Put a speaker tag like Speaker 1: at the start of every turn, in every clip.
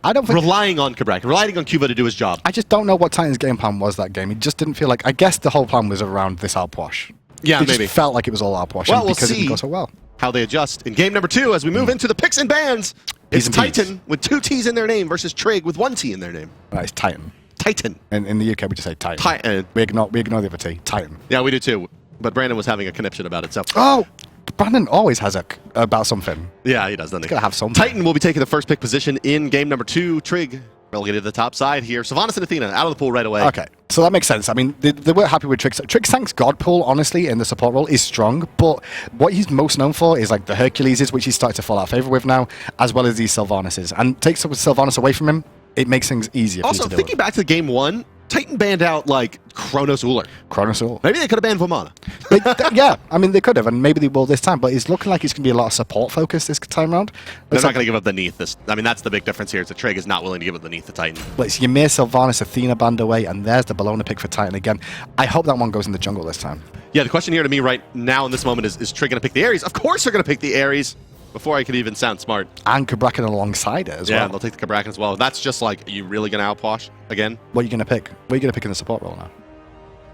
Speaker 1: I don't think...
Speaker 2: Relying on Cabrakan, relying on Cuba to do his job.
Speaker 1: I just don't know what Titan's game plan was that game. It just didn't feel like... I guess the whole plan was around this outwash.
Speaker 2: Yeah,
Speaker 1: it
Speaker 2: maybe.
Speaker 1: Just felt like it was all outwash
Speaker 2: Well, we'll
Speaker 1: because it
Speaker 2: see
Speaker 1: didn't go so well.
Speaker 2: How they adjust in game number 2 as we move into the picks and bans. It's Titan with 2 T's in their name versus Trig with 1 T in their name.
Speaker 1: Right, it's Titan.
Speaker 2: Titan.
Speaker 1: In the UK, we just say Titan.
Speaker 2: Titan.
Speaker 1: We ignore the other T. Titan.
Speaker 2: Yeah, we do too. But Brandon was having a conniption about it, so...
Speaker 1: Oh! Brandon always has about something.
Speaker 2: Yeah, he does, doesn't he?
Speaker 1: He's gotta have something.
Speaker 2: Titan will be taking the first pick position in game number 2. Trig relegated to the top side here. Sylvanas and Athena out of the pool right away.
Speaker 1: Okay, so that makes sense. I mean, they weren't happy with Trig's. Trig's Tank's God pool, honestly, in the support role is strong, but what he's most known for is like the Herculeses, which he's starting to fall out of favor with now, as well as these Sylvanas. And takes Sylvanas away from him, it makes things easier for you to
Speaker 2: Also,
Speaker 1: deal
Speaker 2: thinking back to game 1, Titan banned out like Kronos Ullr.
Speaker 1: Kronos Ullr.
Speaker 2: Maybe they could have banned Vamana.
Speaker 1: Yeah, I mean, they could have, and maybe they will this time, but it's looking like it's going to be a lot of support focus this time around.
Speaker 2: They're not going to give up the Neath. I mean, that's the big difference here. Is that Trig is not willing to give up the Neath to Titan.
Speaker 1: But it's Ymir, Sylvanas, Athena band away, and there's the Bellona pick for Titan again. I hope that one goes in the jungle this time.
Speaker 2: Yeah, the question here to me right now in this moment is Trig going to pick the Ares? Of course they're going to pick the Ares. Before I could even sound smart.
Speaker 1: And Cabrakan alongside it as well.
Speaker 2: Yeah, they'll take the Cabrakan as well. That's just like, are you really going to outwash again?
Speaker 1: What are you going to pick? What are you going to pick in the support role now?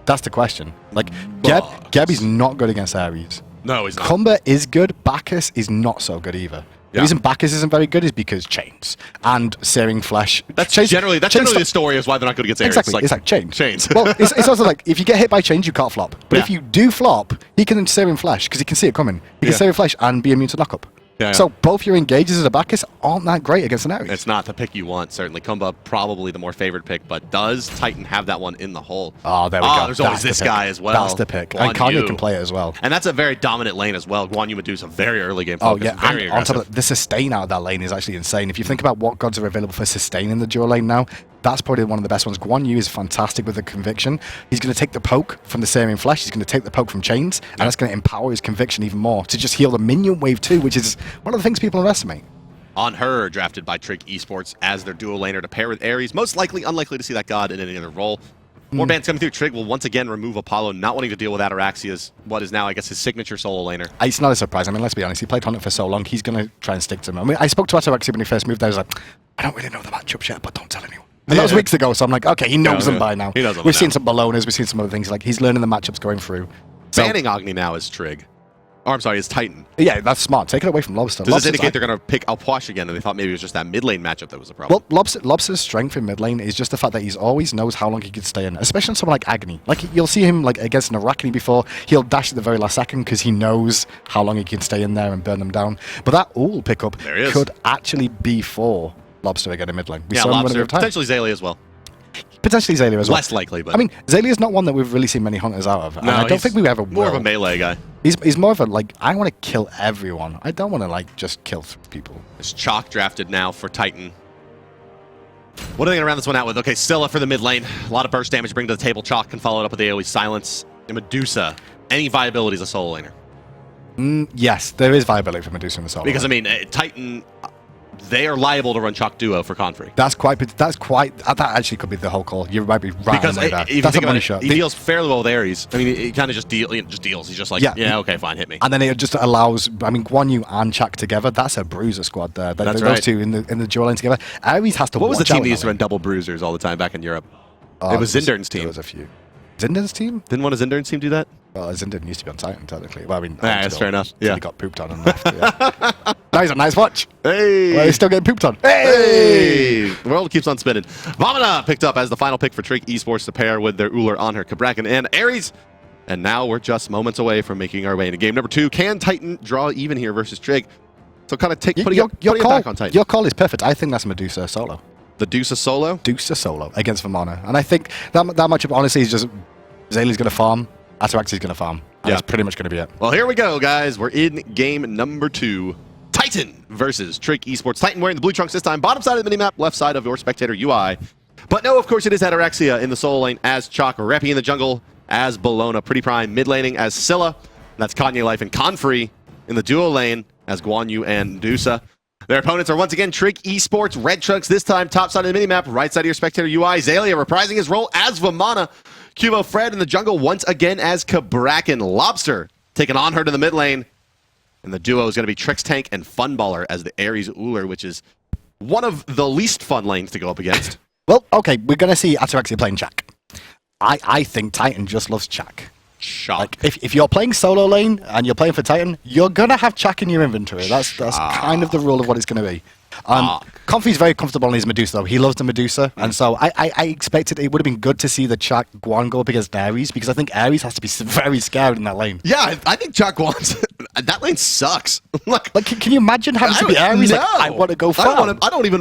Speaker 1: That's the question. Like, Gebby's not good against Ares.
Speaker 2: No, he's not.
Speaker 1: Kumba is good. Bacchus is not so good either. The reason Bacchus isn't very good is because chains and searing flesh.
Speaker 2: That's generally the story is why they're not good against Ares.
Speaker 1: Exactly, it's like chains.
Speaker 2: Chains.
Speaker 1: Well, it's also like, if you get hit by chains, you can't flop. But if you do flop, he can sear in flesh because he can see it coming. He can sear in flesh and be immune to knockup.
Speaker 2: Yeah.
Speaker 1: So both your engages as a Bacchus aren't that great against an Ares.
Speaker 2: It's not the pick you want, certainly. Kumba probably the more favored pick, but does Titan have that one in the hole?
Speaker 1: Oh, there we go.
Speaker 2: There's always this guy as well.
Speaker 1: That's the pick. And Kanye can play it as well.
Speaker 2: And that's a very dominant lane as well. Guan Medusa, very early game
Speaker 1: focus.
Speaker 2: Oh, yeah. Very
Speaker 1: and on top of that, the sustain out of that lane is actually insane. If you think about what gods are available for sustain in the dual lane now, that's probably one of the best ones. Guan Yu is fantastic with the conviction. He's going to take the poke from the Searing Flesh. He's going to take the poke from chains, and that's going to empower his conviction even more to just heal the minion wave too, which is one of the things people underestimate.
Speaker 2: Anhur drafted by Trig Esports as their dual laner to pair with Ares. Most likely, unlikely to see that god in any other role. More bans coming through. Trig will once again remove Apollo, not wanting to deal with Ataraxia's, what is now, I guess, his signature solo laner.
Speaker 1: It's not a surprise. I mean, let's be honest. He played Hunter for so long, he's going to try and stick to him. I mean, I spoke to Ataraxia when he first moved there. I was like, I don't really know the matchup yet, but don't tell anyone. And that was weeks ago, so I'm like, okay, he knows them by now.
Speaker 2: He knows them
Speaker 1: We've seen some Bellonas, we've seen some other things. Like, he's learning the matchups going through.
Speaker 2: Banning Agni now is Trig. Or, I'm sorry, is Titan.
Speaker 1: Yeah, that's smart. Take it away from Lobster.
Speaker 2: Does this indicate they're going to pick Alpwash again, and they thought maybe it was just that mid lane matchup that was a problem?
Speaker 1: Well, Lobster's strength in mid lane is just the fact that he's always knows how long he can stay in, especially on someone like Agni. Like, you'll see him like against an Arachne before, he'll dash at the very last second because he knows how long he can stay in there and burn them down. But that Ullr pickup could actually be for Lobster again in mid lane.
Speaker 2: Yeah, Lobster, potentially Xaylia as well.
Speaker 1: Potentially Xaylia as well.
Speaker 2: Less likely, but...
Speaker 1: I mean, Xaylia's not one that we've really seen many hunters out of. No, and I don't think we ever will.
Speaker 2: More of a melee guy.
Speaker 1: He's more of a, like, I want to kill everyone. I don't want to, like, just kill people.
Speaker 2: There's Chaac drafted now for Titan. What are they going to round this one out with? Okay, Scylla for the mid lane. A lot of burst damage to bring to the table. Chaac can follow it up with AoE Silence. And Medusa. Any viability as a solo laner?
Speaker 1: Yes, there is viability for Medusa in the solo.
Speaker 2: Because, I mean, Titan... They are liable to run Chaac Duo for Confrey.
Speaker 1: That actually could be the whole call. You might be right
Speaker 2: because
Speaker 1: on that.
Speaker 2: That's a money shot. He deals fairly well with Ares. I mean, he kind of just deals. He's just like, yeah, okay, fine, hit me.
Speaker 1: And then it just allows, I mean, Guan Yu and Chaac together, that's a bruiser squad there.
Speaker 2: That's
Speaker 1: right. Those two in the dual lane together. Ares has to
Speaker 2: What was the team that used to run double bruisers all the time back in Europe? It was Zindern's team.
Speaker 1: There was a few. Zindern's team?
Speaker 2: Didn't one of Zindern's team do that?
Speaker 1: Well, Zindern used to be on Titan, technically. Well, I mean,
Speaker 2: that's fair enough. Yeah.
Speaker 1: He got pooped on and left. Yeah. Nice, a nice watch.
Speaker 2: Hey.
Speaker 1: Well, he's still getting pooped on.
Speaker 2: Hey. The world keeps on spinning. Vamana picked up as the final pick for Trig Esports to pair with their Ullr, Anhur, Cabrakan, and Ares. And now we're just moments away from making our way into game number 2. Can Titan draw even here versus Trig? So kind of putting it back on Titan.
Speaker 1: Your call is perfect. I think that's Medusa solo.
Speaker 2: The Medusa solo?
Speaker 1: Medusa solo against Vamana. And I think that matchup, honestly, is just Xaylia's going to farm. Ataraxia's going to farm. That's pretty much going to be it.
Speaker 2: Well, here we go, guys. We're in game number 2. Titan versus Trig Esports. Titan wearing the blue trunks this time. Bottom side of the minimap, left side of your spectator UI. But no, of course, it is Ataraxia in the solo lane as Chaac. Reppy in the jungle as Bellona. Pretty Prime mid laning as Scylla. That's Kanye Life and Confrey in the duo lane as Guan Yu and Medusa. Their opponents are once again Trig Esports. Red trunks this time. Top side of the minimap, right side of your spectator UI. Xaylia reprising his role as Vamana. Cubo Fred in the jungle once again as Cabrakan. Lobster taking on her to the mid lane. And the duo is going to be Trix Tank and Funballer as the Ares Ullr, which is one of the least fun lanes to go up against.
Speaker 1: Well, okay, we're going to see Ataraxia playing Chaac. I think Titan just loves Chaac.
Speaker 2: Chaac.
Speaker 1: Like, if you're playing solo lane and you're playing for Titan, you're going to have Chaac in your inventory. That's kind of the rule of what it's going to be. Comfy's very comfortable on his Medusa, though. He loves the Medusa, and so I expected it would have been good to see the Chaac Guan go up against Ares, because I think Ares has to be very scared in that lane.
Speaker 2: Yeah, I think Chaac Guan's... that lane sucks.
Speaker 1: like, can you imagine having to be Ares?
Speaker 2: No.
Speaker 1: Like, I want to go farm.
Speaker 2: I don't even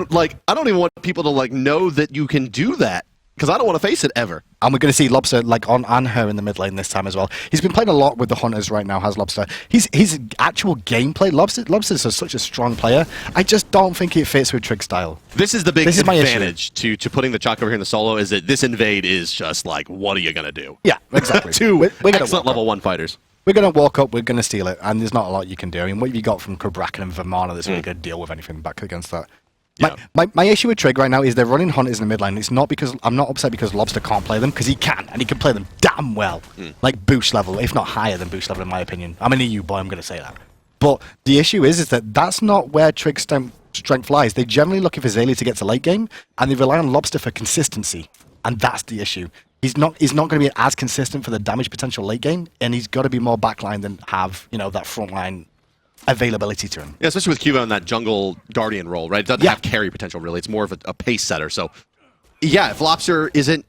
Speaker 2: want people to like know that you can do that, because I don't want to face it ever.
Speaker 1: And we're going to see Lobster like on Anhur in the mid lane this time as well. He's been playing a lot with the Hunters right now, has Lobster. His actual gameplay, Lobster's such a strong player. I just don't think it fits with Trig style.
Speaker 2: This is the big advantage to putting the Chaac over here in the solo, is that this invade is just like, what are you going to do?
Speaker 1: Yeah, exactly.
Speaker 2: Two excellent level 1 fighters.
Speaker 1: We're going to walk up, we're going to steal it, and there's not a lot you can do. I mean, what have you got from Cabrakan and Vamana that's really going to deal with anything back against that?
Speaker 2: Yeah.
Speaker 1: My issue with Trig right now is they're running Hunters in the mid lane. It's not because I'm not upset because Lobster can't play them, because he can, and he can play them damn well. Like boost level, if not higher than boost level in my opinion. I'm an EU boy, I'm going to say that. But the issue is that that's not where Trig's strength lies. They're generally looking for Scylla to get to late game, and they rely on Lobster for consistency, and that's the issue. He's not going to be as consistent for the damage potential late game, and he's got to be more backline than have, you know, that front line availability to him.
Speaker 2: Yeah, especially with Cuba in that jungle guardian role, right? It doesn't have carry potential, really. It's more of a pace setter. So, yeah, if Lobster isn't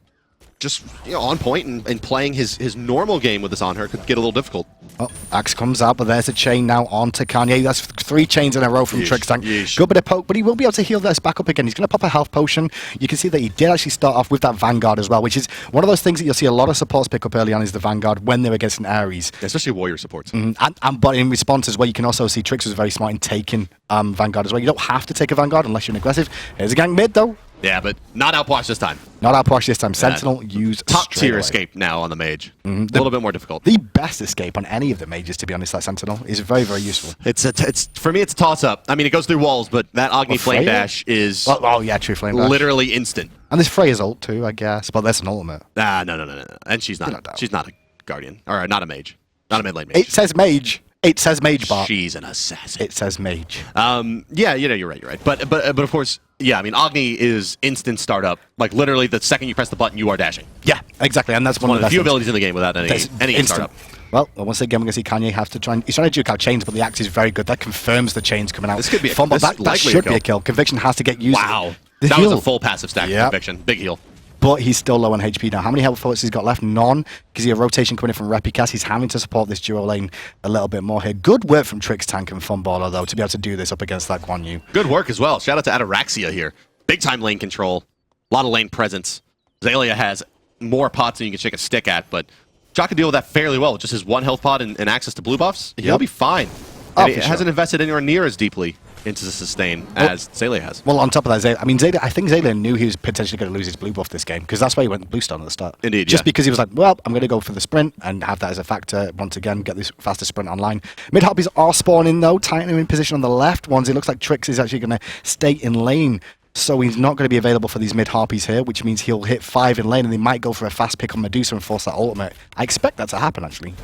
Speaker 2: just on point and playing his normal game with this Anhur, could get a little difficult.
Speaker 1: Oh, Axe comes out, but there's a chain now onto Kanye. That's 3 chains in a row from Trig's tank. Good bit of poke, but he will be able to heal this back up again. He's going to pop a health potion. You can see that he did actually start off with that Vanguard as well, which is one of those things that you'll see a lot of supports pick up early on, is the Vanguard when they're against an Ares.
Speaker 2: Yeah, especially warrior supports.
Speaker 1: But in response as well, you can also see Trix was very smart in taking Vanguard as well. You don't have to take a Vanguard unless you're an aggressive. Here's a gank mid, though.
Speaker 2: Yeah, but not outwash this time.
Speaker 1: Not outwash this time. Sentinel used
Speaker 2: top tier escape now on the mage. A little bit more difficult.
Speaker 1: The best escape on any of the mages, to be honest, that Sentinel is very, very useful.
Speaker 2: It's for me, it's a toss up. I mean, it goes through walls, but that Agni Flame Dash is
Speaker 1: true Flame Dash.
Speaker 2: Literally instant.
Speaker 1: And there's Freya's ult too, I guess, but that's an ultimate.
Speaker 2: No. And she's not a guardian, or not a mage, not a mid lane mage.
Speaker 1: It says mage. It says mage, Bart.
Speaker 2: She's an assassin.
Speaker 1: It says mage.
Speaker 2: Yeah, you're right. But of course, yeah, I mean, Agni is instant startup. Like, literally, the second you press the button, you are dashing.
Speaker 1: Yeah, exactly, and that's one of
Speaker 2: the few abilities in the game without any startup.
Speaker 1: Well, once again, we're going to see Kanye have to try and... He's trying to juke out chains, but the axe is very good. That confirms the chains coming out.
Speaker 2: This could be
Speaker 1: that should be a kill. Conviction has to get used.
Speaker 2: Wow. That was a full passive stack Conviction. Big heal.
Speaker 1: But he's still low on HP now. How many health points he's got left? None. Because he has a rotation coming in from Repicast. He's having to support this duo lane a little bit more here. Good work from Trix Tank and Funballer, though, to be able to do this up against that Guan Yu.
Speaker 2: Good work as well. Shout out to Ataraxia here. Big time lane control. A lot of lane presence. Xaylia has more pots than you can shake a stick at, but Chaac can deal with that fairly well. Just his 1 health pot and access to blue buffs. He'll be fine. And he hasn't invested anywhere near as deeply into the sustain as Xaylia has.
Speaker 1: Well, on top of that, I think Xaylia knew he was potentially going to lose his blue buff this game, because that's why he went Bluestone at the start.
Speaker 2: Indeed,
Speaker 1: Just because he was like, well, I'm going to go for the sprint and have that as a factor once again, get this faster sprint online. Mid-Harpies are spawning, though. Titan in position on the left ones. It looks like Trix is actually going to stay in lane, so he's not going to be available for these mid-Harpies here, which means he'll hit 5 in lane, and they might go for a fast pick on Medusa and force that ultimate. I expect that to happen, actually.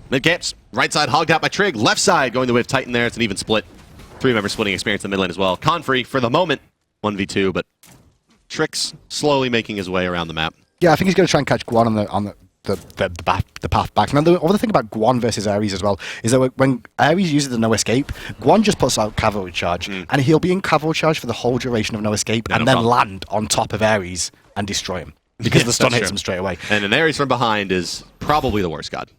Speaker 2: Mid camps, right side hogged out by Trig, left side going the way of Titan there. It's an even split. 3 members splitting experience in the mid lane as well. Confree, for the moment, 1v2, but Trix slowly making his way around the map.
Speaker 1: Yeah, I think he's going to try and catch Guan on the path back. Now, the other thing about Guan versus Ares as well is that when Ares uses the no escape, Guan just puts out cavalry charge, and he'll be in cavalry charge for the whole duration of no escape, and then land on top of Ares and destroy him, because the stun hits him straight away.
Speaker 2: And an Ares from behind is probably the worst god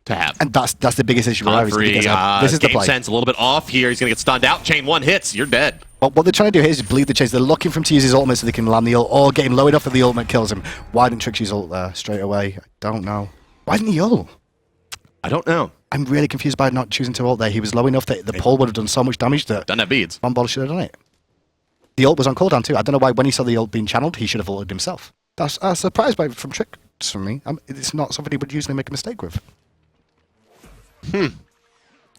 Speaker 2: to have.
Speaker 1: And that's the biggest issue with Ares. This is the play.
Speaker 2: Sense a little bit off here. He's going to get stunned out. Chain 1 hits. You're dead.
Speaker 1: Well, what they're trying to do here is bleed the chains. They're looking for him to use his ultimate so they can land the ult, or get him low enough that the ultimate kills him. Why didn't Trix use ult there straight away? I don't know. Why didn't he ult?
Speaker 2: I don't know.
Speaker 1: I'm really confused by not choosing to ult there. He was low enough that the pull would have done so much damage that...
Speaker 2: Done that beads.
Speaker 1: Funballer should have done it. The ult was on cooldown too. I don't know why when he saw the ult being channeled, he should have ulted himself. That's a surprise from Trix for me. It's not something he would usually make a mistake with.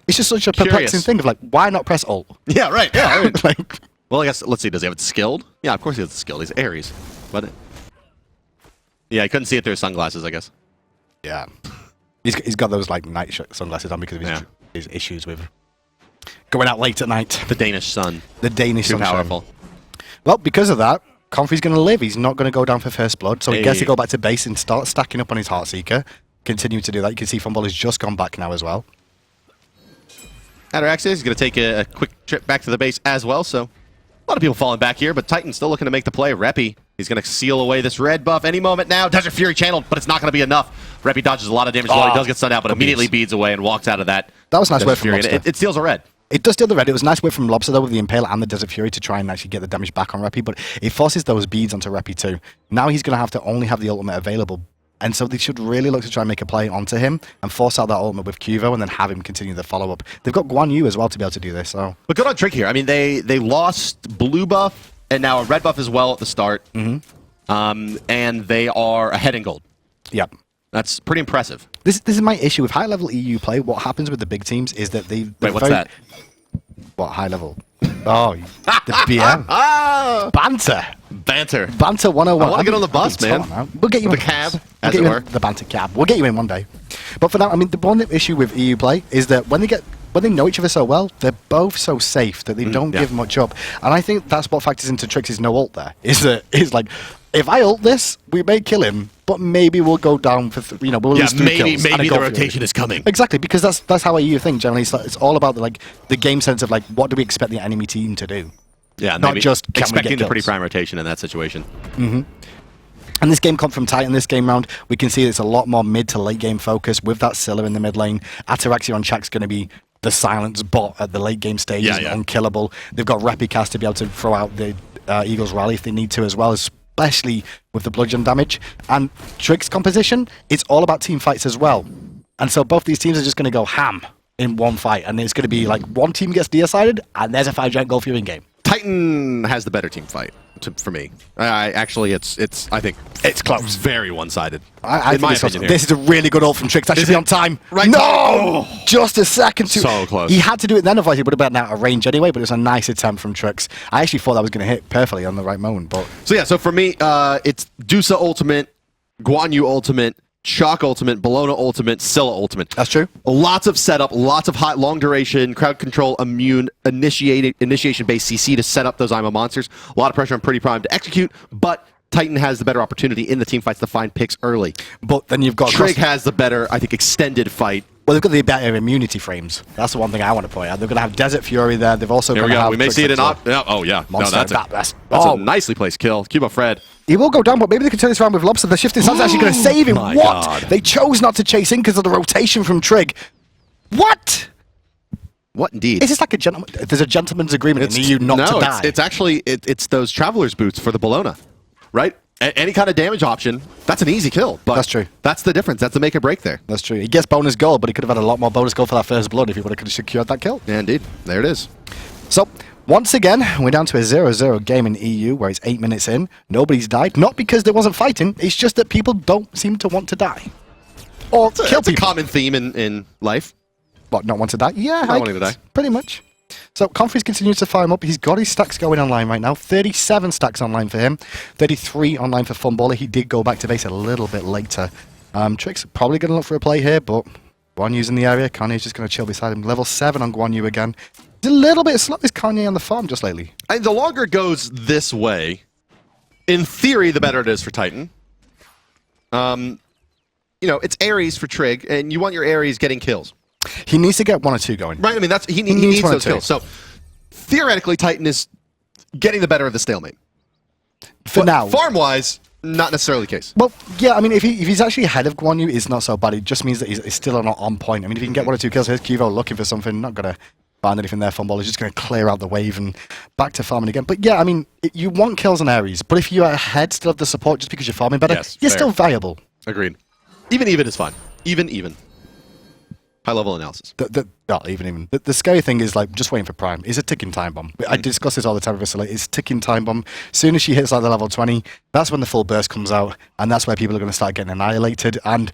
Speaker 1: It's just such a perplexing thing of like, why not press ult?
Speaker 2: Yeah, right. Yeah. Right.
Speaker 1: Like,
Speaker 2: well, I guess, let's see, does he have it skilled? Yeah, of course he has it skilled. He's Ares. But yeah, I couldn't see it through his sunglasses, I guess.
Speaker 1: Yeah. He's got those like night sunglasses on because of his issues with going out late at night.
Speaker 2: The Danish sun.
Speaker 1: The Danish sun.
Speaker 2: Too powerful.
Speaker 1: Well, because of that, Comfrey's going to live. He's not going to go down for first blood, so he gets to go back to base and start stacking up on his Heartseeker. Continue to do that. You can see Fumble has just gone back now as well.
Speaker 2: Ataraxia is going to take a quick trip back to the base as well, so a lot of people falling back here, but Titan still looking to make the play. Reppy, he's going to seal away this red buff any moment now. Desert Fury channeled, but it's not going to be enough. Reppy dodges a lot of damage while he does get stunned out, but immediately beads away and walks out of that.
Speaker 1: That was a nice
Speaker 2: Desert
Speaker 1: work from
Speaker 2: Fury,
Speaker 1: Lobster.
Speaker 2: and it steals a red.
Speaker 1: It does steal the red. It was a nice work from Lobster, though, with the Impale and the Desert Fury to try and actually get the damage back on Reppy, but it forces those beads onto Reppy too. Now he's going to have to only have the ultimate available, and so they should really look to try and make a play onto him and force out that ultimate with Cuvo and then have him continue the follow-up. They've got Guan Yu as well to be able to do this. So.
Speaker 2: But good on Trig here. I mean, they lost blue buff and now a red buff as well at the start, and they are ahead in gold.
Speaker 1: Yep.
Speaker 2: That's pretty impressive.
Speaker 1: This is my issue with high-level EU play. What happens with the big teams is that they...
Speaker 2: Wait, what's that?
Speaker 1: What, high-level? Oh, the BM. Banter.
Speaker 2: Banter.
Speaker 1: Banter 101.
Speaker 2: I want to get on the bus, man.
Speaker 1: We'll get you
Speaker 2: the
Speaker 1: in
Speaker 2: cab,
Speaker 1: we'll
Speaker 2: as it were.
Speaker 1: The banter cab. We'll get you in one day. But for now, I mean, the one issue with EU play is that when they know each other so well, they're both so safe that they don't give much up. And I think that's what factors into Trix' no ult there. Is like, if I ult this, we may kill him, but maybe we'll go down for, we'll lose 3 kills.
Speaker 2: Maybe the rotation is coming.
Speaker 1: Exactly, because that's how EU think generally. It's all about the game sense of what do we expect the enemy team to do.
Speaker 2: Yeah,
Speaker 1: not just
Speaker 2: expecting the pretty prime rotation in that situation.
Speaker 1: And this game come from Titan this game round. We can see it's a lot more mid to late game focus with that Scylla in the mid lane. Ataraxia on Chaac's going to be the silence bot at the late game stage, unkillable. They've got Repicast to be able to throw out the Eagles Rally if they need to as well, especially with the bludgeon damage. And Trig's composition, it's all about team fights as well. And so both these teams are just going to go ham in one fight, and it's going to be like one team gets decided, and there's a 5-giant goal for you in game.
Speaker 2: Titan has the better team fight for me. Actually, I think it's close. Very one-sided.
Speaker 1: In my opinion, this is a really good ult from Trix. That should be on time.
Speaker 2: Right.
Speaker 1: No! Just a second too.
Speaker 2: So close.
Speaker 1: He had to do it then, otherwise he would have been out of range anyway, but it was a nice attempt from Trix. I actually thought that was going to hit perfectly on the right moment. But
Speaker 2: So for me, it's Medusa ultimate, Guan Yu ultimate, Chaac ultimate, Bellona ultimate, Scylla ultimate.
Speaker 1: That's true.
Speaker 2: Lots of setup, lots of high, long duration, crowd control, immune, initiation-based CC to set up those IMO monsters. A lot of pressure on Pretty Prime to execute, but Titan has the better opportunity in the team fights to find picks early.
Speaker 1: But then you've got...
Speaker 2: Trig has the better, I think, extended fight.
Speaker 1: Well, they've got the better immunity frames. That's the one thing I want to point out. They're going to have Desert Fury there. They've also going to have...
Speaker 2: We may see it in... Oh, yeah.
Speaker 1: Monster.
Speaker 2: No, that's a nicely placed kill. Cubo Fred.
Speaker 1: He will go down, but maybe they can turn this around with Lobster. The shifting sun's actually going to save him. What?
Speaker 2: God.
Speaker 1: They chose not to chase in because of the rotation from Trig. What?
Speaker 2: What indeed?
Speaker 1: Is this like a gentleman? There's a gentleman's agreement in the EU not to die.
Speaker 2: It's actually it's those traveler's boots for the Bellona, right? Any kind of damage option, that's an easy kill. But
Speaker 1: that's true.
Speaker 2: That's the difference. That's the make or break there.
Speaker 1: That's true. He gets bonus goal, but he could have had a lot more bonus goal for that first blood if he would have secured that kill.
Speaker 2: Yeah, indeed. There it is.
Speaker 1: So, once again, we're down to a 0-0 game in EU where it's 8 minutes in. Nobody's died. Not because there wasn't fighting. It's just that people don't seem to want to die. Or kill people.
Speaker 2: It's a common theme in life.
Speaker 1: What, not want to die? Yeah,
Speaker 2: not wanting to die.
Speaker 1: Pretty much. So Comfrey's continues to fire him up. He's got his stacks going online right now. 37 stacks online for him. 33 online for Funballer. He did go back to base a little bit later. Trix probably going to look for a play here, but Guan Yu's in the area. Kanye's just going to chill beside him. Level 7 on Guan Yu again. It's a little bit slow, is Kanye on the farm just lately.
Speaker 2: The longer it goes this way, in theory, the better it is for Titan. It's Ares for Trig, and you want your Ares getting kills.
Speaker 1: He needs to get 1 or 2 going.
Speaker 2: Right, I mean, he needs those kills. So, theoretically, Titan is getting the better of the stalemate.
Speaker 1: For now.
Speaker 2: Farm-wise, not necessarily the case.
Speaker 1: Well, yeah, I mean, if he's actually ahead of Guan Yu, it's not so bad. It just means that he's still not on point. I mean, if he can get 1 or 2 kills, here's Cuvo looking for something, not going to find anything there. Funball is just going to clear out the wave and back to farming again. But yeah, I mean, you want kills on Ares, but if you're ahead still of the support just because you're farming better, you're still viable.
Speaker 2: Agreed. Even is fine. Even. High-level analysis.
Speaker 1: Not even. The scary thing is, just waiting for Prime. It's a ticking time bomb. I discuss this all the time with Scylla. It's a ticking time bomb. As soon as she hits, the level 20, that's when the full burst comes out, and that's where people are going to start getting annihilated, and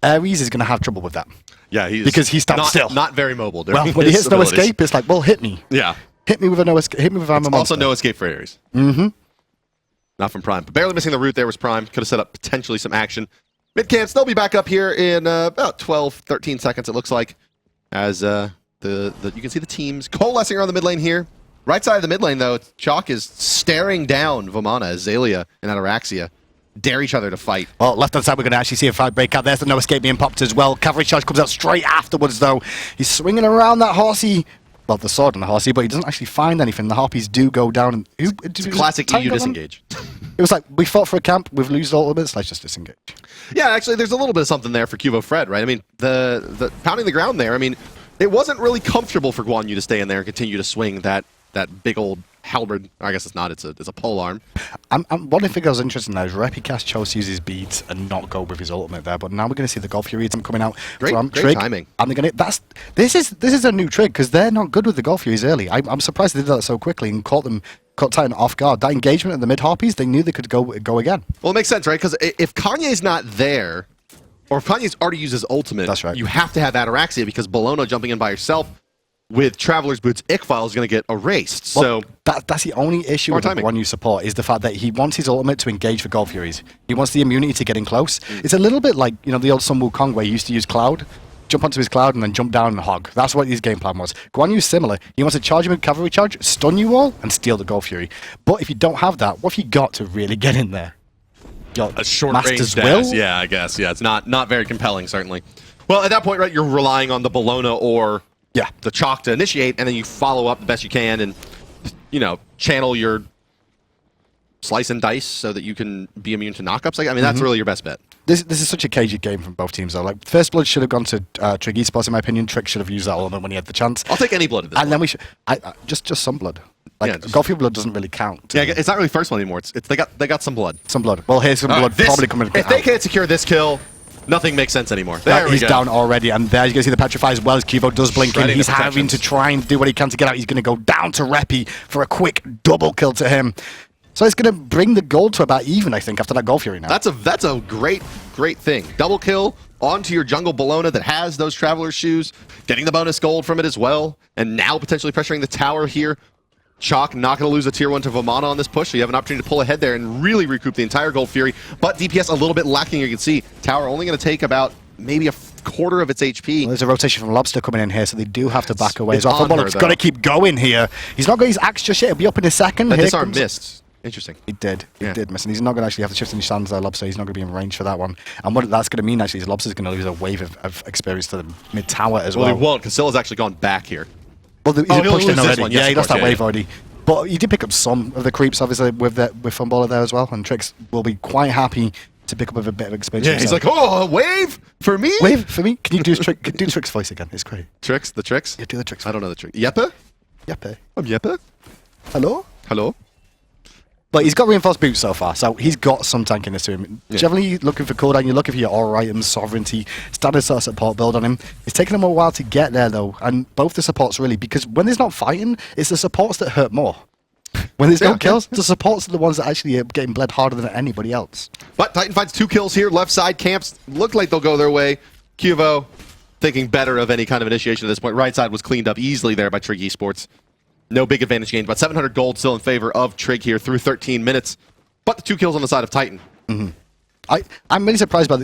Speaker 1: Ares is going to have trouble with that.
Speaker 2: Yeah,
Speaker 1: because he stands still.
Speaker 2: Not very mobile.
Speaker 1: Well, when he hits no escape, it's like, well, hit me.
Speaker 2: Yeah.
Speaker 1: Hit me with a no escape. Hit me with armor.
Speaker 2: Also, no escape for Ares. Not from Prime. But barely missing the root there was Prime. Could have set up potentially some action. Mid-camps, they'll be back up here in about 12, 13 seconds, it looks like. As you can see the teams coalescing around the mid lane here. Right side of the mid lane, though, Chaac is staring down Vamana, Azalea, and Ataraxia. Dare each other to fight.
Speaker 1: Well, left-hand side, we're going to actually see a fight break out. There's the no escape being popped as well. Cavalry charge comes out straight afterwards, though. He's swinging around that horsey. Well, the sword and the horsey, but he doesn't actually find anything. The harpies do go down. And
Speaker 2: it's a classic EU disengage.
Speaker 1: It was like, we fought for a camp, we've lost ultimates, let's just disengage.
Speaker 2: Yeah, actually, there's a little bit of something there for Cuvo Fred, right? I mean, the pounding the ground there, I mean, it wasn't really comfortable for Guan Yu to stay in there and continue to swing that big old halberd. I guess it's not. It's a pole arm.
Speaker 1: One thing I was interested in now is Repicast chose to use his beads and not go with his ultimate there. But now we're going to see the Golf Fury coming out from Trig.
Speaker 2: Timing.
Speaker 1: And they're going to. This is a new Trig because they're not good with the Golf Furies early. I'm surprised they did that so quickly and caught Titan off guard. That engagement in the mid harpies, they knew they could go again.
Speaker 2: Well, it makes sense, right? Because if Kanye's not there, or if Kanye's already used his ultimate,
Speaker 1: that's right.
Speaker 2: You have to have Ataraxia because Bellona jumping in by herself with Traveler's Boots Ickfile is going to get erased.
Speaker 1: Well,
Speaker 2: so
Speaker 1: that's the only issue with the Guan Yu support is the fact that he wants his ultimate to engage for Golf Furies. He wants the immunity to getting close. It's a little bit like, you know, the old Sun Wukong where he used to use Cloud, jump onto his Cloud and then jump down and hog. That's what his game plan was. Guan Yu's similar. He wants to charge him with cavalry charge, stun you all, and steal the Golf Fury. But if you don't have that, what have you got to really get in there?
Speaker 2: A short range dash. Yeah, I guess. Yeah, it's not very compelling, certainly. Well, at that point, right, you're relying on the Bellona or the Chaac to initiate, and then you follow up the best you can and, you know, channel your slice and dice so that you can be immune to knockups. I mean, that's really your best bet.
Speaker 1: This is such a cagey game from both teams, though. Like, First Blood should have gone to Trig Esports, in my opinion. Trig should have used that element when he had the chance.
Speaker 2: I'll take any blood at this point.
Speaker 1: Then we should... just some blood. Like, Golf Fury blood doesn't really count.
Speaker 2: Yeah, it's not really first one anymore. They got some blood.
Speaker 1: Some blood. Well, here's some blood probably coming out.
Speaker 2: If they can't secure this kill, nothing makes sense anymore.
Speaker 1: He's down already, and there you're going to see the Petrify as well as Kivo does blink in. He's having to try and do what he can to get out. He's going to go down to Repi for a quick double kill to him. So it's going to bring the gold to about even, I think, after that Golf Fury now.
Speaker 2: That's a great thing. Double kill onto your jungle Bellona that has those Traveler's Shoes, getting the bonus gold from it as well, and now potentially pressuring the tower here. Chaac not going to lose a tier 1 to Vamana on this push, so you have an opportunity to pull ahead there and really recoup the entire Gold Fury. But DPS a little bit lacking, you can see. Tower only going to take about maybe a quarter of its HP.
Speaker 1: Well, there's a rotation from Lobster coming in here, so they do have to back away. So Anhur's got to keep going here. He's not got his axe just yet. He'll be up in a second.
Speaker 2: But disarm missed. Interesting.
Speaker 1: He did miss, and he's not going to actually have to shift any stands there, Lobster. He's not going to be in range for that one. And what that's going to mean, actually, is Lobster's going to lose a wave of experience to the mid-tower as well.
Speaker 2: Well, he won't, because Scylla's actually gone back here.
Speaker 1: Well, he's pushed in already.
Speaker 2: Yes,
Speaker 1: he lost that wave already. But he did pick up some of the creeps, obviously, with Funballer there as well, and Trix will be quite happy to pick up with a bit of experience.
Speaker 2: Yeah, he's like, oh, a wave for me?
Speaker 1: Wave for me? Can you do Trix voice again? It's great.
Speaker 2: Trix? The Trix?
Speaker 1: Yeah, do the Trix.
Speaker 2: I don't know the Trix. Yeppe?
Speaker 1: Yeppe.
Speaker 2: I'm Yeppe.
Speaker 1: Hello?
Speaker 2: Hello?
Speaker 1: But he's got reinforced boots so far, so he's got some tankiness to him. Yeah. Generally, looking for cooldown, you're looking for your aura items, sovereignty, standard sort of support build on him. It's taken him a while to get there, though, and both the supports really, because when there's not fighting, it's the supports that hurt more. When there's no kills, the supports are the ones that actually are getting bled harder than anybody else.
Speaker 2: But Titan finds 2 kills here. Left side camps look like they'll go their way. Cuvo thinking better of any kind of initiation at this point. Right side was cleaned up easily there by Trig Esports. No big advantage gained, but 700 gold still in favor of Trig here through 13 minutes. But the 2 kills on the side of Titan.
Speaker 1: I'm really surprised by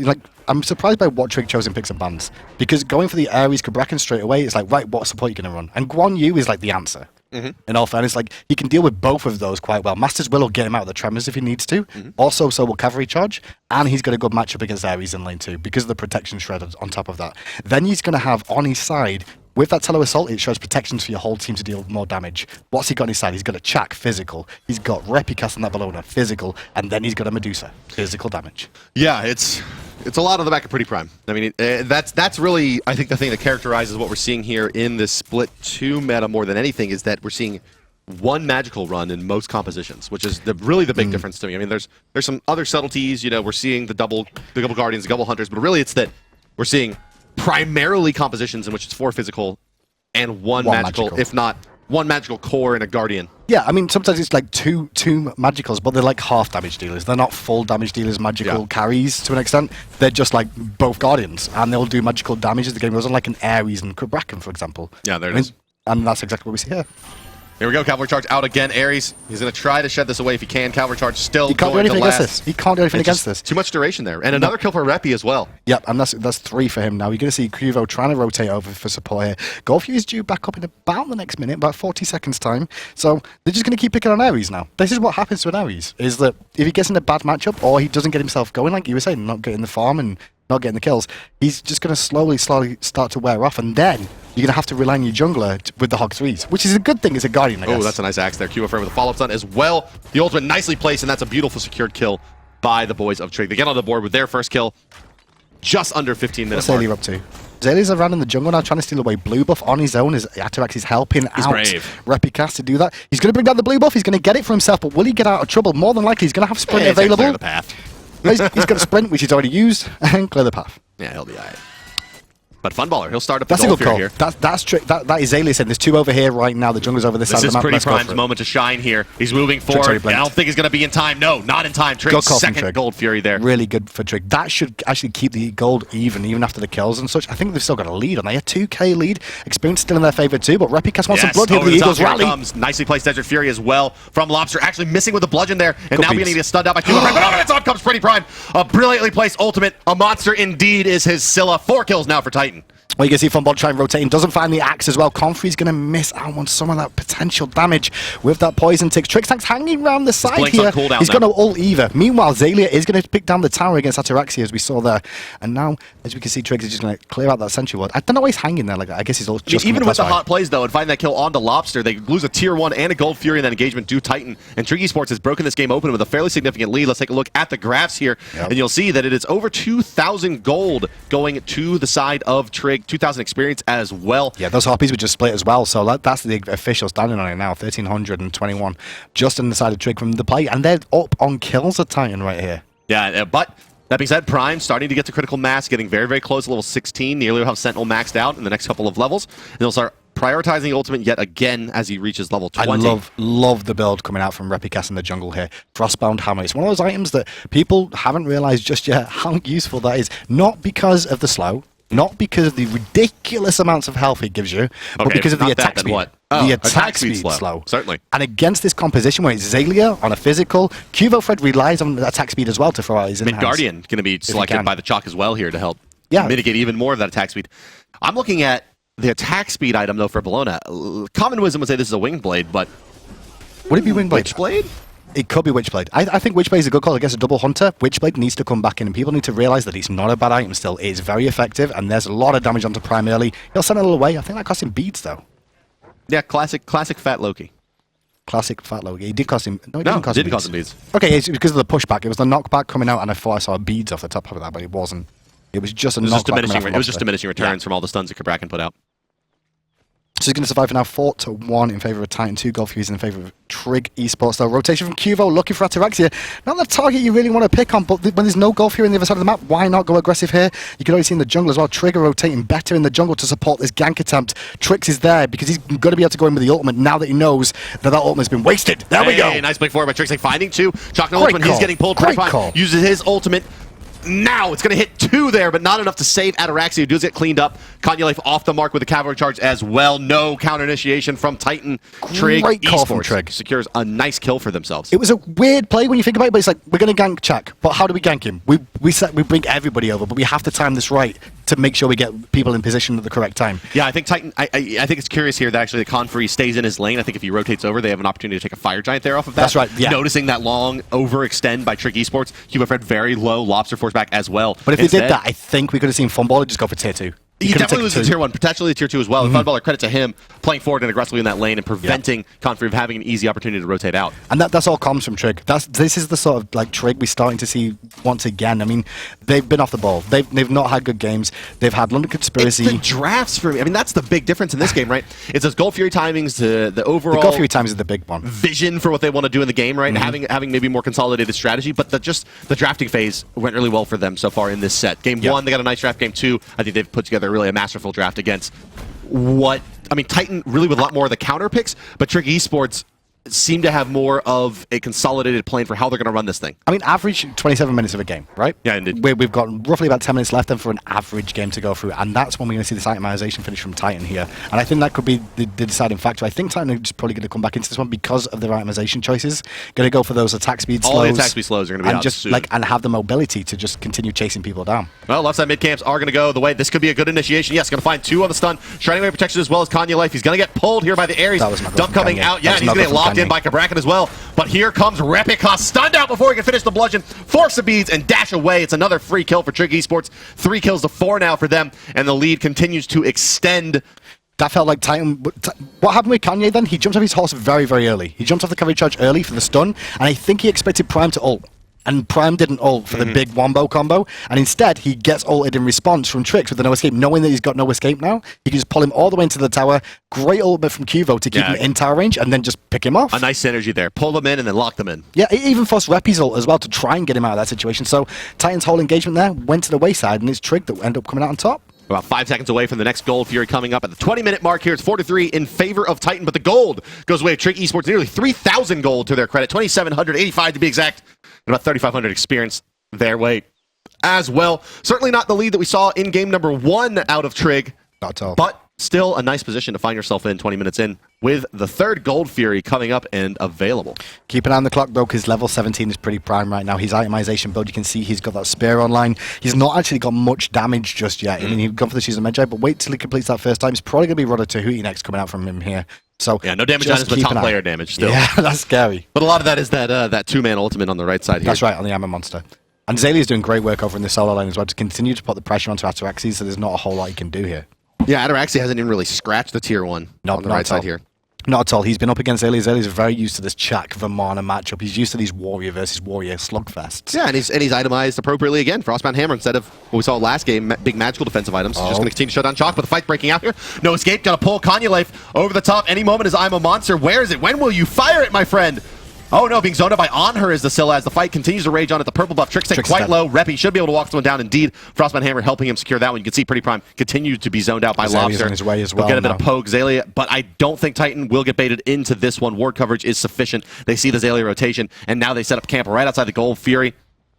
Speaker 1: I'm surprised by what Trig chose in picks and bans, because going for the Ares Cabrakan straight away, it's like, right, what support are you going to run? And Guan Yu is like the answer. In all fairness, like, he can deal with both of those quite well. Master's Will get him out of the tremors if he needs to. Also, so will Cavalry Charge, and he's got a good matchup against Ares in lane 2 because of the protection shred on top of that. Then he's going to have on his side, with that Tele Assault, it shows protections for your whole team to deal more damage. What's he got on his side? He's got a Chaac, physical. He's got Repicast on that Bellona, physical. And then he's got a Medusa, physical damage.
Speaker 2: Yeah, it's a lot on the back of Pretty Prime. I mean, that's really, I think, the thing that characterizes what we're seeing here in this split 2 meta more than anything is that we're seeing one magical run in most compositions, which is really the big difference to me. I mean, there's some other subtleties. You know, we're seeing the double Guardians, the double Hunters, but really it's that we're seeing primarily compositions in which it's 4 physical and one magical, if not one magical core and a Guardian.
Speaker 1: Yeah, I mean, sometimes it's like two magicals, but they're like half damage dealers. They're not full damage dealers, magical carries to an extent. They're just like both Guardians, and they'll do magical damage as the game goes on, like an Ares and Cabrakan, for example.
Speaker 2: Yeah, there it is.
Speaker 1: And that's exactly what we see here.
Speaker 2: Here we go, Cavalry Charge out again. Ares, he's going to try to shed this away if he can. Cavalry Charge still
Speaker 1: He can't do
Speaker 2: going to
Speaker 1: anything
Speaker 2: last.
Speaker 1: against this. He can't do anything against this.
Speaker 2: Too much duration there. And another kill for Reppy as well.
Speaker 1: Yep, and that's 3 for him now. You're going to see Cuvo trying to rotate over for support here. Golfview is due back up in about the next minute, about 40 seconds time. So they're just going to keep picking on Ares now. This is what happens to an Ares, is that if he gets in a bad matchup or he doesn't get himself going, like you were saying, not getting the farm and not getting the kills, he's just going to slowly start to wear off, and then you're going to have to rely on your jungler with the Hog 3s, which is a good thing as a Guardian, I guess.
Speaker 2: Oh, that's a nice axe there. QFR with a follow-up stun as well. The ultimate nicely placed, and that's a beautiful secured kill by the boys of Trig. They get on the board with their first kill just under 15 minutes.
Speaker 1: What's Zaylia up to? Zaylia's around in the jungle now trying to steal away blue buff on his own as Atarax is helping out Repicast to do that. He's going to bring down the blue buff, he's going to get it for himself, but will he get out of trouble? More than likely he's going to have sprint available.
Speaker 2: Clear the path.
Speaker 1: he's got a sprint, which he's already used, and clear the path.
Speaker 2: Yeah, he'll be alright. But Funballer, he'll start up the
Speaker 1: That's a good call.
Speaker 2: here.
Speaker 1: That is Zaylia saying there's 2 over here right now. The jungle's over this side of the map.
Speaker 2: This is Pretty Prime's moment to shine here. He's moving forward. I don't think he's going to be in time. No, not in time. Trig's second Gold Fury there.
Speaker 1: Really good for Trig. That should actually keep the gold even after the kills and such. I think they've still got a lead on there. 2k lead. Experience still in their favor too, but Repicast wants some blood here. The Eagles rally.
Speaker 2: Comes. Nicely placed Desert Fury as well from Lobster. Actually missing with the bludgeon there, and now beginning to get stunned out by Q. But on its on comes Pretty Prime. A brilliantly placed ultimate. A monster indeed is his Scylla. 4 kills now for Titan.
Speaker 1: Well, you can see Funbot trying rotating, doesn't find the axe as well. Comfrey's going to miss out on some of that potential damage with that poison tick. Trixtank's hanging around the side here. He's going to ult Eva. Meanwhile, Zaylia is going to pick down the tower against Ataraxia, as we saw there. And now, as we can see, Triggs is just going to clear out that sentry ward. I don't know why he's hanging there like that. I guess he's all just
Speaker 2: even with the hot plays, though, and finding that kill onto Lobster, they lose a tier 1 and a Gold Fury in that engagement due Titan. And Trig Esports has broken this game open with a fairly significant lead. Let's take a look at the graphs here, and you'll see that it is over 2,000 gold going to the side of Trig, 2,000 experience as well.
Speaker 1: Yeah, those Harpies were just split as well, so that's the official standing on it now, 1,321 just on the side of Trig from the play, and they're up on kills at Titan right here.
Speaker 2: Yeah, but that being said, Prime starting to get to critical mass, getting very, very close to level 16. Nearly will have Sentinel maxed out in the next couple of levels, and they'll start prioritizing the ultimate yet again as he reaches level 20.
Speaker 1: I love the build coming out from Repicast in the jungle here. Frostbound Hammer. It's one of those items that people haven't realized just yet how useful that is. Not because of the slow, not because of the ridiculous amounts of health it gives you, but because of the attack speed. The attack speed slow.
Speaker 2: Certainly.
Speaker 1: And against this composition where it's Zaylia on a physical, Cuvo Fred relies on the attack speed as well to throw out his in-hands.
Speaker 2: Mid-Guardian going to be selected by the Chaac as well here to help mitigate even more of that attack speed. I'm looking at the attack speed item, though, for Bellona. Common wisdom would say this is a Winged Blade, but...
Speaker 1: Would it be Winged Blade?
Speaker 2: Witchblade?
Speaker 1: It could be Witchblade. I think Witchblade is a good call against a double hunter. Witchblade needs to come back in, and people need to realize that it's not a bad item still. It is very effective, and there's a lot of damage onto Prime early. He'll send it all away. I think that cost him beads, though.
Speaker 2: Yeah, classic Fat Loki.
Speaker 1: Classic Fat Loki. He did cost him... No,
Speaker 2: it didn't cost him beads.
Speaker 1: Okay, it's because of the pushback. It was the knockback coming out, and I thought I saw beads off the top of that, but it wasn't. It was just a knockback.
Speaker 2: It was just diminishing returns from all the stuns that Cabrakan put out.
Speaker 1: So he's going to survive for now 4-1 in favour of Titan, 2 Gold Furies in favour of Trig Esports. Though rotation from Cuvo, looking for Ataraxia. Not the target you really want to pick on, but when there's no Gold Fury on the other side of the map, why not go aggressive here? You can already see in the jungle as well, Trigger rotating better in the jungle to support this gank attempt. Trix is there because he's going to be able to go in with the ultimate now that he knows that ultimate's been wasted. There we go.
Speaker 2: Nice play forward by Trix, like finding 2. Chaac when he's getting pulled. Uses his ultimate. Now it's going to hit 2 there, but not enough to save Ataraxia, who does get cleaned up. Kanye Life off the mark with the cavalry charge as well. No counter initiation from Titan. Trig
Speaker 1: call from Trig.
Speaker 2: Secures a nice kill for themselves.
Speaker 1: It was a weird play when you think about it, but it's like, we're going to gank Chaac, but how do we gank him? We bring everybody over, but we have to time this right to make sure we get people in position at the correct time.
Speaker 2: Yeah, I think Titan, I think it's curious here that actually the Confrey stays in his lane. I think if he rotates over, they have an opportunity to take a Fire Giant there off of that.
Speaker 1: That's right, yeah.
Speaker 2: Noticing that long overextend by Trig Esports, Cuba Fred very low, Lobster force back as well.
Speaker 1: But if they did that, I think we could have seen Funballer just go for tier 2.
Speaker 2: He definitely loses tier 1, potentially tier 2 as well. Funballer, credit to him, playing forward and aggressively in that lane and preventing Confrey from having an easy opportunity to rotate out.
Speaker 1: And that's all comes from Trig. This is the sort of like Trig we're starting to see once again. I mean, they've been off the ball. They've not had good games. They've had London Conspiracy.
Speaker 2: It's the drafts for me. I mean, that's the big difference in this game, right? It's those Gold Fury timings, the overall...
Speaker 1: The Gold Fury times is the big one.
Speaker 2: Vision for what they want to do in the game, right? And having maybe more consolidated strategy, but the drafting phase went really well for them so far in this set. Game 1, they got a nice draft. Game 2, I think they've put together really a masterful draft against what... I mean, Titan really with a lot more of the counter picks, but Trig Esports seem to have more of a consolidated plan for how they're going to run this thing.
Speaker 1: I mean, average 27 minutes of a game, right?
Speaker 2: Yeah, indeed.
Speaker 1: We've got roughly about 10 minutes left then for an average game to go through, and that's when we're going to see this itemization finish from Titan here. And I think that could be the deciding factor. I think Titan are just probably going to come back into this one because of their itemization choices. Going to go for those attack speed slows.
Speaker 2: All the attack speed slows are going to be
Speaker 1: and
Speaker 2: out
Speaker 1: just
Speaker 2: soon.
Speaker 1: and have the mobility to just continue chasing people down.
Speaker 2: Well, left side mid camps are going to go the way. This could be a good initiation. Yes, going to find 2 on the stun. Shining Wave protection as well as Kanye Life. He's going to get pulled here by the Ares. Dump coming out. Yeah, and he's going to get locked in by Cabrakan as well. But here comes Repika, stunned out before he can finish the bludgeon. Force the beads and dash away. It's another free kill for Trig Esports. 3 kills to 4 now for them, and the lead continues to extend.
Speaker 1: That felt like Titan. What happened with Kanye then? He jumped off his horse very, very early. He jumped off the cavalry charge early for the stun, and I think he expected Prime to ult. And Prime didn't ult for the big wombo combo, and instead he gets ulted in response from Trix with the no escape, knowing that he's got no escape now. He can just pull him all the way into the tower. Great ultimate from Cuvo to keep him in tower range, and then just pick him off.
Speaker 2: A nice synergy there. Pull them in and then lock them in.
Speaker 1: Yeah, it even forced Repi's ult as well to try and get him out of that situation. So Titan's whole engagement there went to the wayside, and it's Trig that ended up coming out on top.
Speaker 2: About 5 seconds away from the next Gold Fury coming up at the 20-minute mark here. It's 4-3 in favor of Titan, but the gold goes away. Trig Esports, nearly 3,000 gold to their credit. 2,785 to be exact. And about 3,500 experience their way as well. Certainly not the lead that we saw in game number 1 out of Trig.
Speaker 1: Not at all.
Speaker 2: But still a nice position to find yourself in 20 minutes in with the 3rd Gold Fury coming up and available.
Speaker 1: Keep an eye on the clock though, because level 17 is pretty prime right now. His itemization build, you can see he's got that spear online. He's not actually got much damage just yet. I mean, he's gone for the Shoes of Magi, but wait till he completes that first time. It's probably going to be Rodder Tahuti next coming out from him here. So
Speaker 2: yeah, no damage on his, but top player damage still.
Speaker 1: Yeah, that's scary.
Speaker 2: But a lot of that is that 2-man ultimate on the right side here.
Speaker 1: That's right, on the Armor Monster. And Zalia's doing great work over in the solo lane as well to continue to put the pressure onto Ataraxis, so there's not a whole lot he can do here.
Speaker 2: Yeah, Ataraxia hasn't even really scratched the tier 1 on the right side here.
Speaker 1: Not at all. He's been up against Zalia. Zalia's very used to this Chaac Vamana matchup. He's used to these warrior versus warrior slugfests.
Speaker 2: Yeah, and he's itemized appropriately again. Frostbound Hammer instead of what we saw last game, big magical defensive items. He's just going to continue to shut down Chaac, but the fight's breaking out here. No escape. Got to pull Kanye Life over the top any moment as I'm a monster. Where is it? When will you fire it, my friend? Oh no, being zoned out by Anhur as the Scylla as the fight continues to rage on at the purple buff. Trix quite low. Repi should be able to walk someone down. Indeed, Frostbound Hammer helping him secure that one. You can see Pretty Prime continues to be zoned out by Lobster.
Speaker 1: On his way as well.
Speaker 2: We'll get a bit of poke Zalia, but I don't think Titan will get baited into this one. Ward coverage is sufficient. They see the Zalia rotation, and now they set up camp right outside the Gold Fury.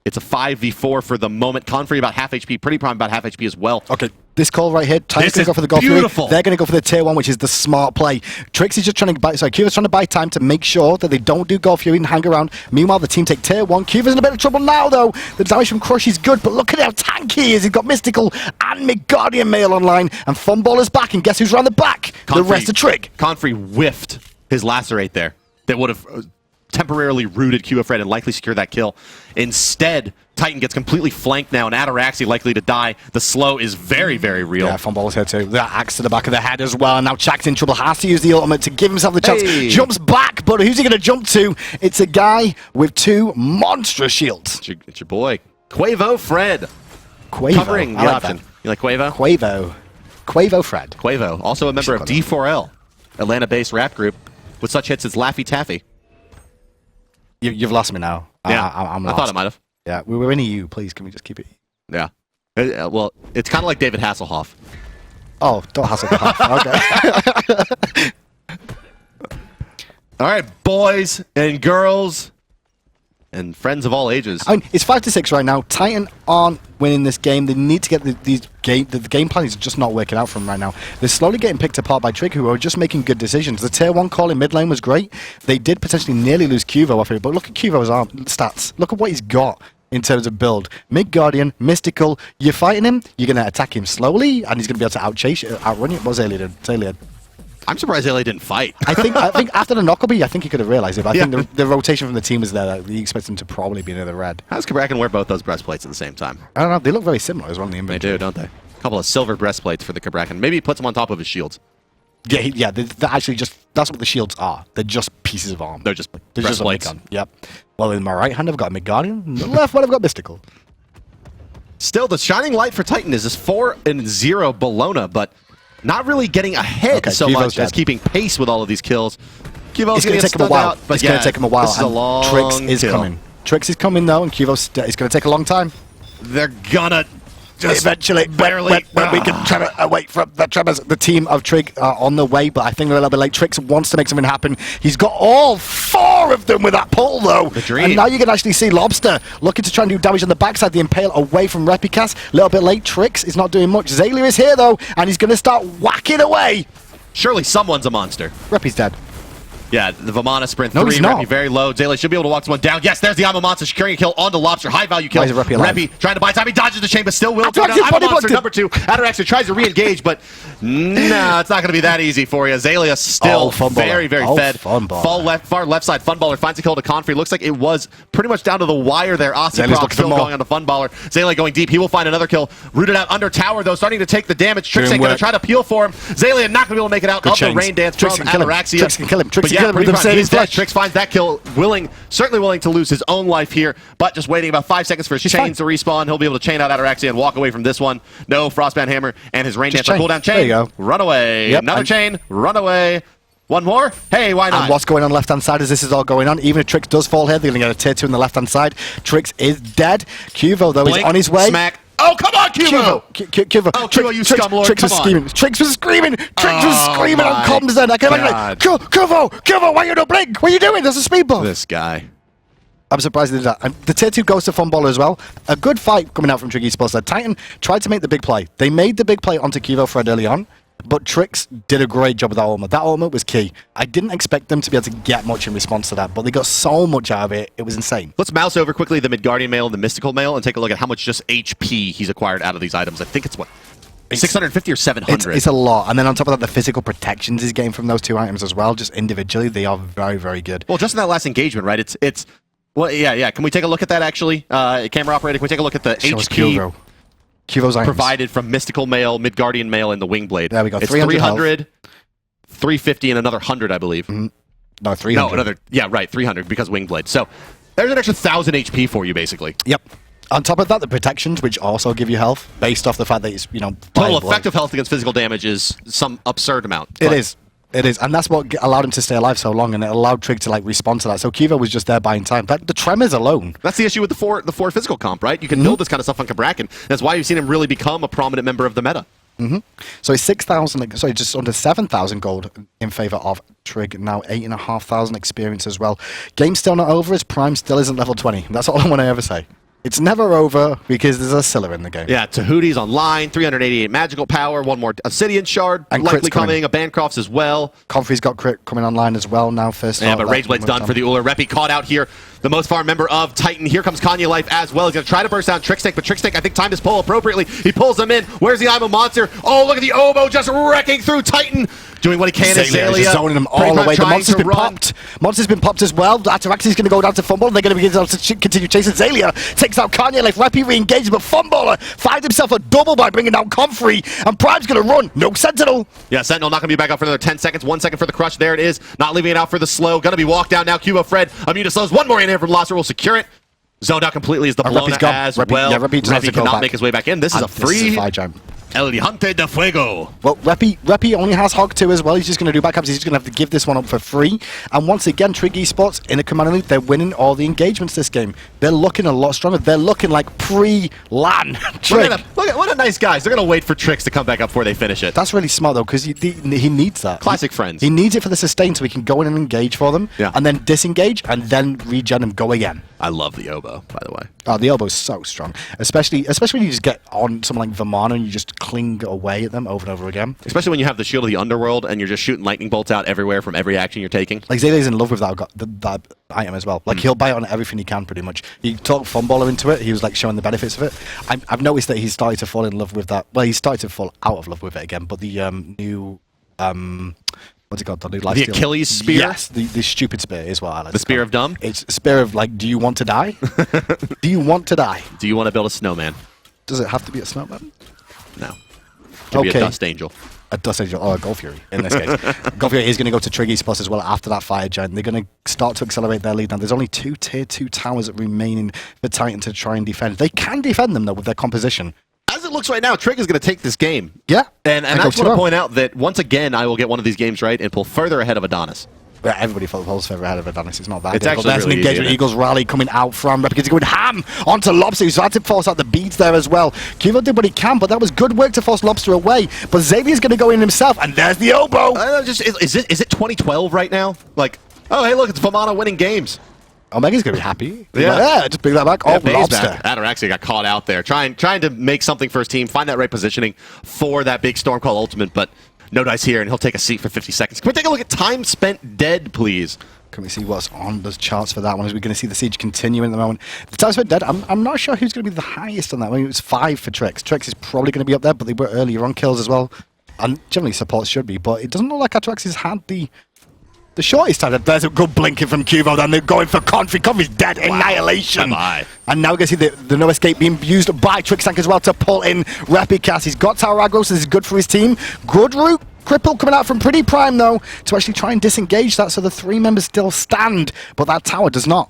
Speaker 2: It's a 5v4 for the moment. Confrey about half HP. Pretty Prime about half HP as well.
Speaker 1: Okay. This call right here, Titan's going to go for the Gold Fury. They're going to go for the tier 1, which is the smart play. Trix is just trying to buy, Cuva's trying to buy time to make sure that they don't do Gold Fury and hang around. Meanwhile, the team take tier 1. Cuva's in a bit of trouble now, though. The damage from Crush is good, but look at how tanky he is. He's got Mystical and Midgardian Mail online, and Funballer's back, and guess who's around the back? The rest of Trig.
Speaker 2: Confrey whiffed his Lacerate there. That would have temporarily rooted QFred and likely secured that kill. Instead, Titan gets completely flanked now, and Ataraxi likely to die. The slow is very, very real.
Speaker 1: Yeah, Funballer's here too. That axe to the back of the head as well. Now Chaac's in trouble. Has to use the ultimate to give himself the chance. Jumps back, but who's he going to jump to? It's a guy with 2 monstrous shields.
Speaker 2: It's your boy, Quavo Fred.
Speaker 1: Quavo.
Speaker 2: Covering the option. You like Quavo?
Speaker 1: Quavo Fred.
Speaker 2: Quavo, also a member of D4L, Atlanta-based rap group with such hits as Laffy Taffy.
Speaker 1: You've lost me now.
Speaker 2: Yeah,
Speaker 1: I'm
Speaker 2: I
Speaker 1: lost.
Speaker 2: thought it might have.
Speaker 1: Yeah, we were in EU. Please, can we just keep it?
Speaker 2: Yeah. Well, it's kind of like David Hasselhoff.
Speaker 1: Oh, don't Hasselhoff. Okay.
Speaker 2: All right, boys and girls and friends of all ages.
Speaker 1: I mean, it's 5-6 right now. Titan aren't winning this game. They need to get the game plan is just not working out for them right now. They're slowly getting picked apart by Trig, who are just making good decisions. The tier 1 call in mid lane was great. They did potentially nearly lose Cuvo off it, but look at Cuvo's stats. Look at what he's got in terms of build. Midgardian, Mystical, you're fighting him, you're going to attack him slowly, and he's going to be able to outrun you. What Zalia did?
Speaker 2: I'm surprised LA didn't fight.
Speaker 1: I think after the Knockaby, I think he could have realized it, but I think the rotation from the team was there. That he expects him to probably be near the red.
Speaker 2: How does Cabrakan wear both those breastplates at the same time?
Speaker 1: I don't know. They look very similar as well in the inventory.
Speaker 2: They do, don't they? A couple of silver breastplates for the Cabrakan. Maybe he puts them on top of his shields.
Speaker 1: Yeah, they're actually just, that's what the shields are. They're just pieces of armor.
Speaker 2: They're just
Speaker 1: breastplates. Yep. Well, in my right hand, I've got Midgardian. In the left one, I've got Mystical.
Speaker 2: Still, the shining light for Titan is this 4-0 Bellona, but not really getting ahead so much as keeping pace with all of these kills.
Speaker 1: It's going to take him a while. It's going to take him a while.
Speaker 2: This is a long
Speaker 1: Trix is coming. Trix is coming, though, and Cuvo's is going to take a long time.
Speaker 2: They're gonna
Speaker 1: eventually,
Speaker 2: barely.
Speaker 1: when we can Tremor away from the Tremors, the team of Trig are on the way, but I think they're a little bit late. Trix wants to make something happen. He's got all 4 of them with that pull, though.
Speaker 2: The dream.
Speaker 1: And now you can actually see Lobster looking to try and do damage on the backside. The Impale away from Repicas. A little bit late. Trix is not doing much. Zaylia is here, though, and he's going to start whacking away.
Speaker 2: Surely someone's a monster.
Speaker 1: Repi's dead.
Speaker 2: Yeah, the Vamana sprint 3,
Speaker 1: No, he's not.
Speaker 2: Repi very low. Zaylia should be able to walk someone down. Yes, there's the I'm a Monster securing a kill onto Lobster. High value kill.
Speaker 1: Why is Repi alive?
Speaker 2: Repi trying to buy time. He dodges the chain, but still will.
Speaker 1: Ataraxia
Speaker 2: I'm a
Speaker 1: body
Speaker 2: Monster
Speaker 1: blocked
Speaker 2: number 2. Ataraxia tries to re-engage, but no, it's not going to be that easy for you. Zaylia still very, very fed. Far left side. Funballer finds a kill to Confrey. Looks like it was pretty much down to the wire there. Aussie still going on the Funballer. Zaylia going deep. He will find another kill. Rooted out under tower, though, starting to take the damage. Trix going to try to peel for him. Zaylia not going to be able to make it out of the rain dance from Ataraxia.
Speaker 1: Trix can kill him. Trix can kill him with them saving flesh.
Speaker 2: Trix finds that kill, certainly willing to lose his own life here, but just waiting about 5 seconds for his chains to respawn. He'll be able to chain out Ataraxia and walk away from this one. No Frostbound Hammer and his rain dance cooldown chain.
Speaker 1: There you go.
Speaker 2: Run away.
Speaker 1: Yep.
Speaker 2: Another chain. Run away. One more? Hey, why not?
Speaker 1: And what's going on left-hand side as this is all going on? Even if Trix does fall here, they're going to get a tier 2 on the left-hand side. Trix is dead. Cuvo, though, is on his way.
Speaker 2: Smack. Oh, come on, Cuvo!
Speaker 1: Cuvo.
Speaker 2: Oh, Cuvo, you scumlord,
Speaker 1: Trix was screaming. Trix was screaming. Trix was screaming on comms then. I can imagine, Cuvo, why you don't blink? What are you doing? There's a speed buff.
Speaker 2: This guy.
Speaker 1: I'm surprised they did that. And the tier 2 goes to Funballer as well. A good fight coming out from Trig Esports there. Titan tried to make the big play. They made the big play onto Cuvo Fred early on, but Trix did a great job with that ultimate. That ultimate was key. I didn't expect them to be able to get much in response to that, but they got so much out of it. It was insane.
Speaker 2: Let's mouse over quickly the Midgardian mail and the Mystical mail and take a look at how much just HP he's acquired out of these items. I think it's, what, 650 or 700?
Speaker 1: It's a lot. And then on top of that, the physical protections he's getting from those 2 items as well, just individually, they are very, very good.
Speaker 2: Well, just in that last engagement, right? It's well, yeah. Can we take a look at that, actually? Camera operator, can we take a look at the HP
Speaker 1: Cuvo's items
Speaker 2: provided from Mystical Mail, Midgardian Mail, and the Wingblade?
Speaker 1: There we go.
Speaker 2: It's
Speaker 1: 300,
Speaker 2: 350, and another 100, I believe.
Speaker 1: No, 300.
Speaker 2: No, another, yeah, right, 300 because Wingblade. So there's an extra 1,000 HP for you, basically.
Speaker 1: Yep. On top of that, the protections, which also give you health, based off the fact that it's,
Speaker 2: total effective health against physical damage is some absurd amount.
Speaker 1: It is, and that's what allowed him to stay alive so long, and it allowed Trig to respond to that. So Cuvo was just there buying time. But the Tremors alone.
Speaker 2: That's the issue with the four physical comp, right? You can build this kind of stuff on Cabrakan. That's why you've seen him really become a prominent member of the meta.
Speaker 1: So it's 6,000, sorry, just under 7,000 gold in favor of Trig. Now 8,500 experience as well. Game's still not over. His Prime still isn't level 20. That's all I want to ever say. It's never over because there's a Scylla in the game.
Speaker 2: Yeah, Tahuti's online, 388 magical power, one more Obsidian Shard
Speaker 1: and
Speaker 2: likely coming, a Bancroft's as well.
Speaker 1: Confrey's got crit coming online as well now.
Speaker 2: Yeah, but Rageblade's done for the Ullr. Repi caught out here. The most farm member of Titan. Here comes Kanye Life as well. He's going to try to burst down Trickstick, but Trickstick, I think, timed his pull appropriately. He pulls him in. Where's the I'm a Monster? Oh, look at the Oboe just wrecking through Titan. Doing what he can.
Speaker 1: Zaylia zoning him all the way. The monster's been popped. Monster's been popped as well. Ataraxia's going to go down to Funballer. They're going to begin to continue chasing. Zaylia takes out Kanye Life. Repi re-engages, but Funballer finds himself a double by bringing down Confrey. And Prime's going to run. No Sentinel.
Speaker 2: Yeah, Sentinel not going to be back up for another 10 seconds. 1 second for the crush. There it is. Not leaving it out for the slow. Going to be walked down now. Cubo Fred. Immune to slows. One more in here from Losser will secure it. Zoned out completely is the Bellona as well.
Speaker 1: Yeah, Repi
Speaker 2: cannot make his way back in. This is a free
Speaker 1: jam.
Speaker 2: El Gigante de Fuego.
Speaker 1: Well, Repi only has Hog 2 as well. He's just going to do backups. He's just going to have to give this one up for free. And once again, Trig Esports in a command and loop, they're winning all the engagements this game. They're looking a lot stronger. They're looking like pre-LAN Trig.
Speaker 2: Look at what a nice guys. They're going to wait for Trix to come back up before they finish it.
Speaker 1: That's really smart, though, because he needs that.
Speaker 2: Classic friends.
Speaker 1: He needs it for the sustain so he can go in and engage for them, and then disengage, and then regen and go again.
Speaker 2: I love the Oboe, by the way.
Speaker 1: Oh, the Oboe's so strong. Especially when you just get on someone like Vamana and you just cling away at them over and over again.
Speaker 2: Especially when you have the Shield of the Underworld and you're just shooting lightning bolts out everywhere from every action you're taking.
Speaker 1: Like, Zaylia's in love with that item as well. Like, he'll buy it on everything he can, pretty much. He talked Funballer into it. He was, like, showing the benefits of it. I've noticed that he's started to fall in love with that. Well, he's started to fall out of love with it again, but the new... what's it called? The new lifesteal.
Speaker 2: The Achilles spear?
Speaker 1: Yes, the stupid spear is what I like.
Speaker 2: The spear of dumb?
Speaker 1: It's a spear of, like, do you want to die? Do you want to die?
Speaker 2: Do you want to build a snowman?
Speaker 1: Does it have to be a snowman?
Speaker 2: No. It could be a dust angel.
Speaker 1: A dust angel, or a Gold Fury, in this case. Gold Fury is going to go to Trig Esports as well after that Fire Giant. They're going to start to accelerate their lead now. There's only 2 tier 2 towers remaining for Titan to try and defend. They can defend them, though, with their composition.
Speaker 2: As it looks right now, Trig is going to take this game.
Speaker 1: Yeah.
Speaker 2: And I just want to point out that, once again, I will get one of these games right and pull further ahead of Adonis.
Speaker 1: Everybody thought the Pulse Feather ahead of Adonis. It's not that
Speaker 2: It's
Speaker 1: difficult.
Speaker 2: actually
Speaker 1: There's
Speaker 2: really
Speaker 1: an
Speaker 2: easy,
Speaker 1: engagement.
Speaker 2: isn't it?
Speaker 1: Eagles rally coming out from Rep because he's going ham onto Lobster. He's had to force out the beads there as well. Cuvo did what he can, but that was good work to force Lobster away. But Xavier's going to go in himself, and there's the elbow.
Speaker 2: Is it 2012 right now? Like, oh, hey, look, it's Vamana winning games.
Speaker 1: Omega's going to be happy.
Speaker 2: Yeah.
Speaker 1: Just bring that back.
Speaker 2: Yeah,
Speaker 1: Oh, Lobster.
Speaker 2: Ataraxia got caught out there, trying to make something for his team, find that right positioning for that big Storm Call ultimate, but no dice here, and he'll take a seat for 50 seconds. Can we take a look at time spent dead, please?
Speaker 1: Can we see what's on the charts for that one? Is we going to see the siege continuing at the moment? The time spent dead, I'm not sure who's going to be the highest on that. I mean, it was 5 for Trix. Trix is probably going to be up there, but they were earlier on kills as well. And generally supports should be, but it doesn't look like Ataraxia's had the shortest time. There's a good blinking from Cuvo, then they're going for Confi. Confi's dead. Wow. Annihilation.
Speaker 2: Bye-bye.
Speaker 1: And now we're going to see the no escape being used by Trixtank as well to pull in Repicast. He's got Tower Aggro, so this is good for his team. Good route. Cripple coming out from Pretty Prime, though, to actually try and disengage that, so the 3 members still stand, but that tower does not.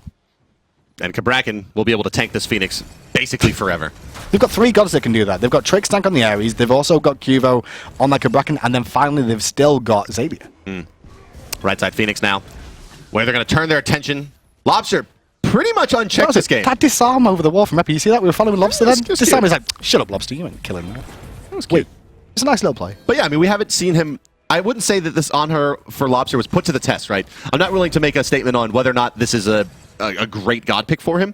Speaker 2: And Cabrakan will be able to tank this Phoenix basically forever.
Speaker 1: They've got 3 gods that can do that. They've got Trixtank on the Ares, they've also got Cuvo on that Cabrakan, and then finally they've still got Xavier.
Speaker 2: Right side Phoenix now, where they're going to turn their attention. Lobster pretty much unchecked this game.
Speaker 1: That disarm over the wall from Reppy, you see that? We were following Lobster then?
Speaker 2: Just
Speaker 1: Disarm is like, shut up, Lobster, you ain't killing that.
Speaker 2: That was cute.
Speaker 1: Wait, it's a nice little play.
Speaker 2: But yeah, I mean, we haven't seen him. I wouldn't say that this Anhur for Lobster was put to the test, right? I'm not willing to make a statement on whether or not this is a great god pick for him,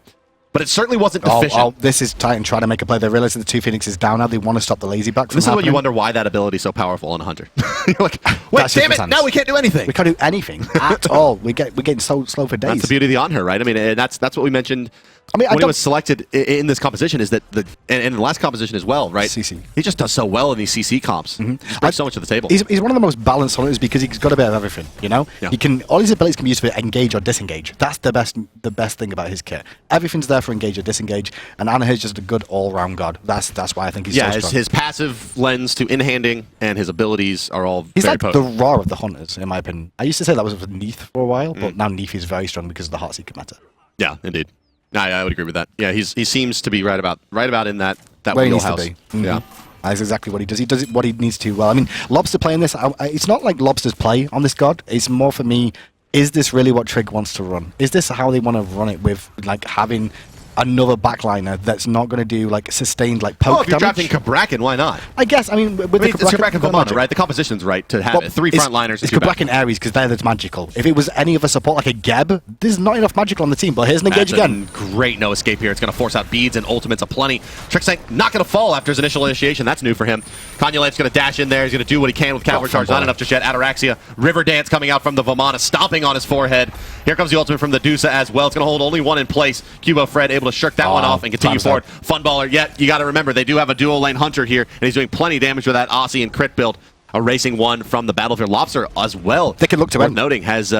Speaker 2: but it certainly wasn't efficient.
Speaker 1: This is Titan trying to make a play. They realize that the 2 Phoenixes down now. They want to stop the lazy back from
Speaker 2: This is when you
Speaker 1: happening.
Speaker 2: wonder why that ability is so powerful on a Hunter. You're like, wait, damn it, now we can't do anything.
Speaker 1: We can't do anything at all. We're getting so slow for days.
Speaker 2: That's the beauty of the Anhur, right? I mean, and that's what we mentioned.
Speaker 1: I mean,
Speaker 2: when he was selected in this composition, is that and in the last composition as well, right?
Speaker 1: CC.
Speaker 2: He just does so well in these CC comps. He brings so much to the table.
Speaker 1: He's one of the most balanced hunters because he's got a bit of everything. You know,
Speaker 2: Yeah.
Speaker 1: he can all his abilities can be used for engage or disengage. That's the best thing about his kit. Everything's there for engage or disengage, and Anna is just a good all-round god. That's why I think he's so strong.
Speaker 2: His passive lens to in-handing and his abilities are all
Speaker 1: He's
Speaker 2: very
Speaker 1: like
Speaker 2: potent.
Speaker 1: the Raw of the hunters, in my opinion. I used to say that was with Neath for a while, but now Neath is very strong because of the Heartseeker meta.
Speaker 2: Yeah, indeed. I would agree with that. Yeah, he seems to be right about in that
Speaker 1: Where he needs
Speaker 2: wheelhouse.
Speaker 1: to be.
Speaker 2: Yeah.
Speaker 1: That's exactly what he does. He does it what he needs to well. I mean, Lobster playing this, it's not like Lobster's play on this god. It's more for me, is this really what Trig wants to run? Is this how they want to run it with, like, having another backliner that's not going to do, like, sustained, like, poke
Speaker 2: If you're
Speaker 1: damage?
Speaker 2: drafting Cabrakan, why not?
Speaker 1: I guess, I mean, with the
Speaker 2: It's Cabrakan Vamana, right? The composition's right to have it. 3 frontliners
Speaker 1: It's
Speaker 2: and 2
Speaker 1: Cabrakan Ares because they're the magical. If it was any other support like a Geb, there's not enough magical on the team, but here's an engage
Speaker 2: That's
Speaker 1: again.
Speaker 2: a great no escape here. It's going to force out beads and ultimates aplenty. Trixtank not going to fall after his initial initiation. That's new for him. Kanyalev's going to dash in there. He's going to do what he can with Cavalry Charge. Not enough just yet. Ataraxia, River Dance coming out from the Vamana, stomping on his forehead. Here comes the ultimate from the Medusa as well. It's going to hold only 1 in place. Cubo Fred able to shirk that one off and continue forward. Fun baller. Yet, you got to remember, they do have a dual lane Hunter here, and he's doing plenty of damage with that Aussie and crit build. Erasing 1 from the battlefield. Lobster as well.
Speaker 1: They can look to
Speaker 2: worth
Speaker 1: end.
Speaker 2: noting has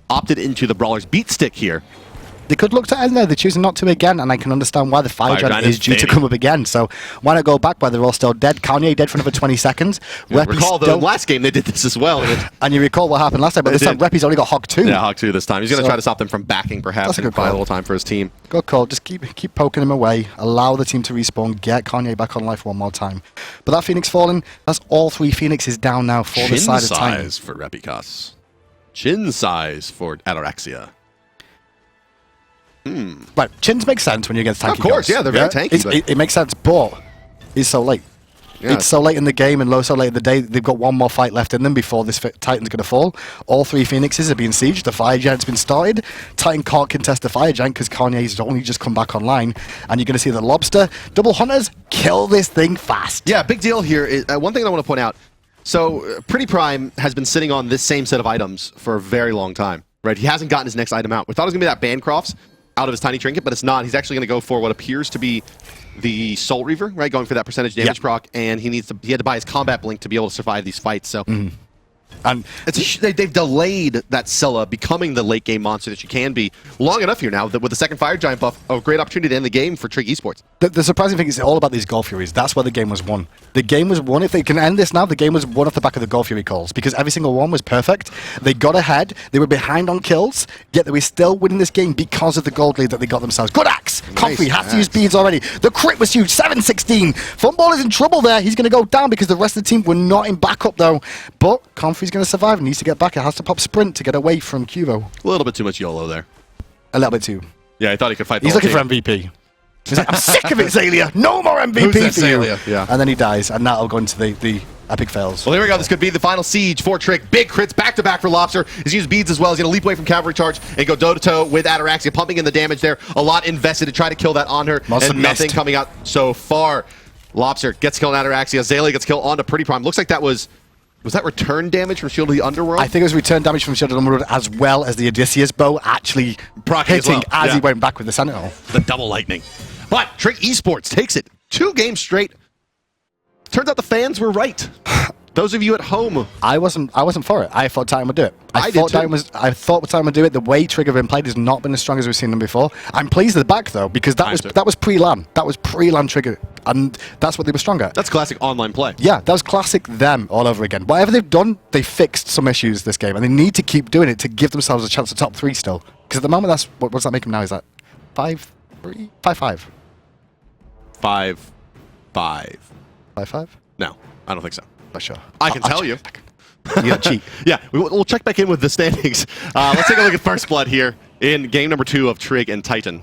Speaker 2: opted into the Brawler's beat stick here.
Speaker 1: They could look to end there. They're choosing not to again, and I can understand why the Fire Giant is due to
Speaker 2: fading.
Speaker 1: come up again. So why not go back while they're all still dead? Kanye dead for another 20 seconds. Reppy's
Speaker 2: Recall the
Speaker 1: still,
Speaker 2: last game they did this as well.
Speaker 1: and you recall what happened last time, but
Speaker 2: They
Speaker 1: this time
Speaker 2: did.
Speaker 1: Reppy's only got Hog 2.
Speaker 2: Yeah, Hawk 2 this time. He's going to
Speaker 1: So-
Speaker 2: try to stop them from backing, perhaps,
Speaker 1: That's a
Speaker 2: and
Speaker 1: good
Speaker 2: buy a
Speaker 1: call.
Speaker 2: little time for his team.
Speaker 1: Good call. Just keep poking him away. Allow the team to respawn. Get Kanye back on life one more time. But that Phoenix falling, that's all 3 Phoenixes down now for the
Speaker 2: Chin
Speaker 1: side of Titan.
Speaker 2: size for Repikas. Chin size for Ataraxia.
Speaker 1: Right, chins make sense when you're against tanky
Speaker 2: Of course,
Speaker 1: gods.
Speaker 2: yeah, they're very tanky, but-
Speaker 1: It makes sense, but it's so late.
Speaker 2: Yeah.
Speaker 1: It's so late in the game and so late in the day. They've got one more fight left in them before this Titan's going to fall. All 3 Phoenixes are being sieged. The Fire Giant's been started. Titan can't contest the Fire Giant because Kanye's only just come back online. And you're going to see the Lobster. Double Hunters, kill this thing fast.
Speaker 2: Yeah, big deal here. Is, one thing I want to point out. So, Pretty Prime has been sitting on this same set of items for a very long time, right? He hasn't gotten his next item out. We thought it was going to be that Bancroft's out of his Tiny Trinket, but it's not. He's actually going to go for what appears to be the Soul Reaver, right? Going for that percentage damage proc, and he had to buy his Combat Blink to be able to survive these fights, so...
Speaker 1: And
Speaker 2: they've delayed that Scylla becoming the late game monster that she can be long enough here now that with the second Fire Giant buff, a great opportunity to end the game for Trig Esports.
Speaker 1: the surprising thing is all about these Goal Furies. That's where the game was won. The game was won. If they can end this now, the game was won off the back of the Goal Fury calls because every single one was perfect. They got ahead. They were behind on kills, yet they were still winning this game because of the gold lead that they got themselves. Good axe. Comfrey has to use beads already. The crit was huge. 7-16. Funball is in trouble there. He's going to go down because the rest of the team were not in backup though. But Comfrey's going to survive and needs to get back. It has to pop sprint to get away from Cuvo.
Speaker 2: A little bit too much YOLO there.
Speaker 1: A little bit too.
Speaker 2: Yeah, I thought he could fight the
Speaker 1: He's
Speaker 2: whole
Speaker 1: looking
Speaker 2: team.
Speaker 1: for MVP. He's like, I'm sick of it, Xaylia. No more MVP
Speaker 2: Who's that,
Speaker 1: for you.
Speaker 2: Xaylia? Yeah.
Speaker 1: And then he dies, and that'll go into the epic fails.
Speaker 2: Well, here we go. This could be the final siege for Trig. Big crits back-to-back for Lobster. He's used beads as well. He's going to leap away from cavalry charge and go toe-to-toe with Ataraxia, pumping in the damage there. A lot invested to try to kill that Anhur, and nothing coming out so far. Lobster gets killed on Ataraxia. Xaylia gets killed onto Pretty Prime. Looks like that was that return damage from Shield of the Underworld?
Speaker 1: I think it was return damage from Shield of the Underworld as well as the Odysseus bow actually hitting as he went back with the Sentinel.
Speaker 2: The double lightning. But Trig Esports takes it 2 games straight. Turns out the fans were right. Those of you at home.
Speaker 1: I wasn't for it. I thought Titan would do it. I thought Titan would do it. The way Trig have been played has not been as strong as we've seen them before. I'm pleased they're back though, because that was pre-LAN. That was pre-LAN Trigger, and that's what they were strong at.
Speaker 2: That's classic online play.
Speaker 1: Yeah, that was classic them all over again. Whatever they've done, they fixed some issues this game, and they need to keep doing it to give themselves a chance to top 3 still. Because at the moment, what does that make them now? Is that 5-3? 5-5?
Speaker 2: 5-5.
Speaker 1: 5-5?
Speaker 2: No, I don't think so.
Speaker 1: Not sure.
Speaker 2: I can tell you.
Speaker 1: You got cheat.
Speaker 2: Yeah, we'll check back in with the standings. Let's take a look at First Blood here in game number 2 of Trig and Titan.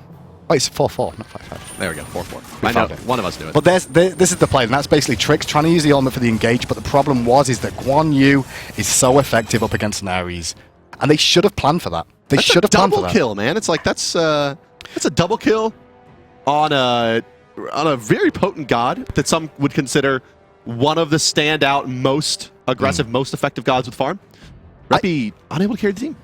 Speaker 1: Oh, it's 4-4, not 5-5.
Speaker 2: There we go, 4-4. I know, one of us knew it.
Speaker 1: But this is the play, and that's basically Trig's trying to use the ultimate for the engage, but the problem is that Guan Yu is so effective up against an Ares, and they should have planned for that. They should have planned for that.
Speaker 2: Double kill, man. It's like that's a double kill on a very potent god that some would consider one of the standout, most aggressive, most effective gods with farm. Reppy unable to carry the team.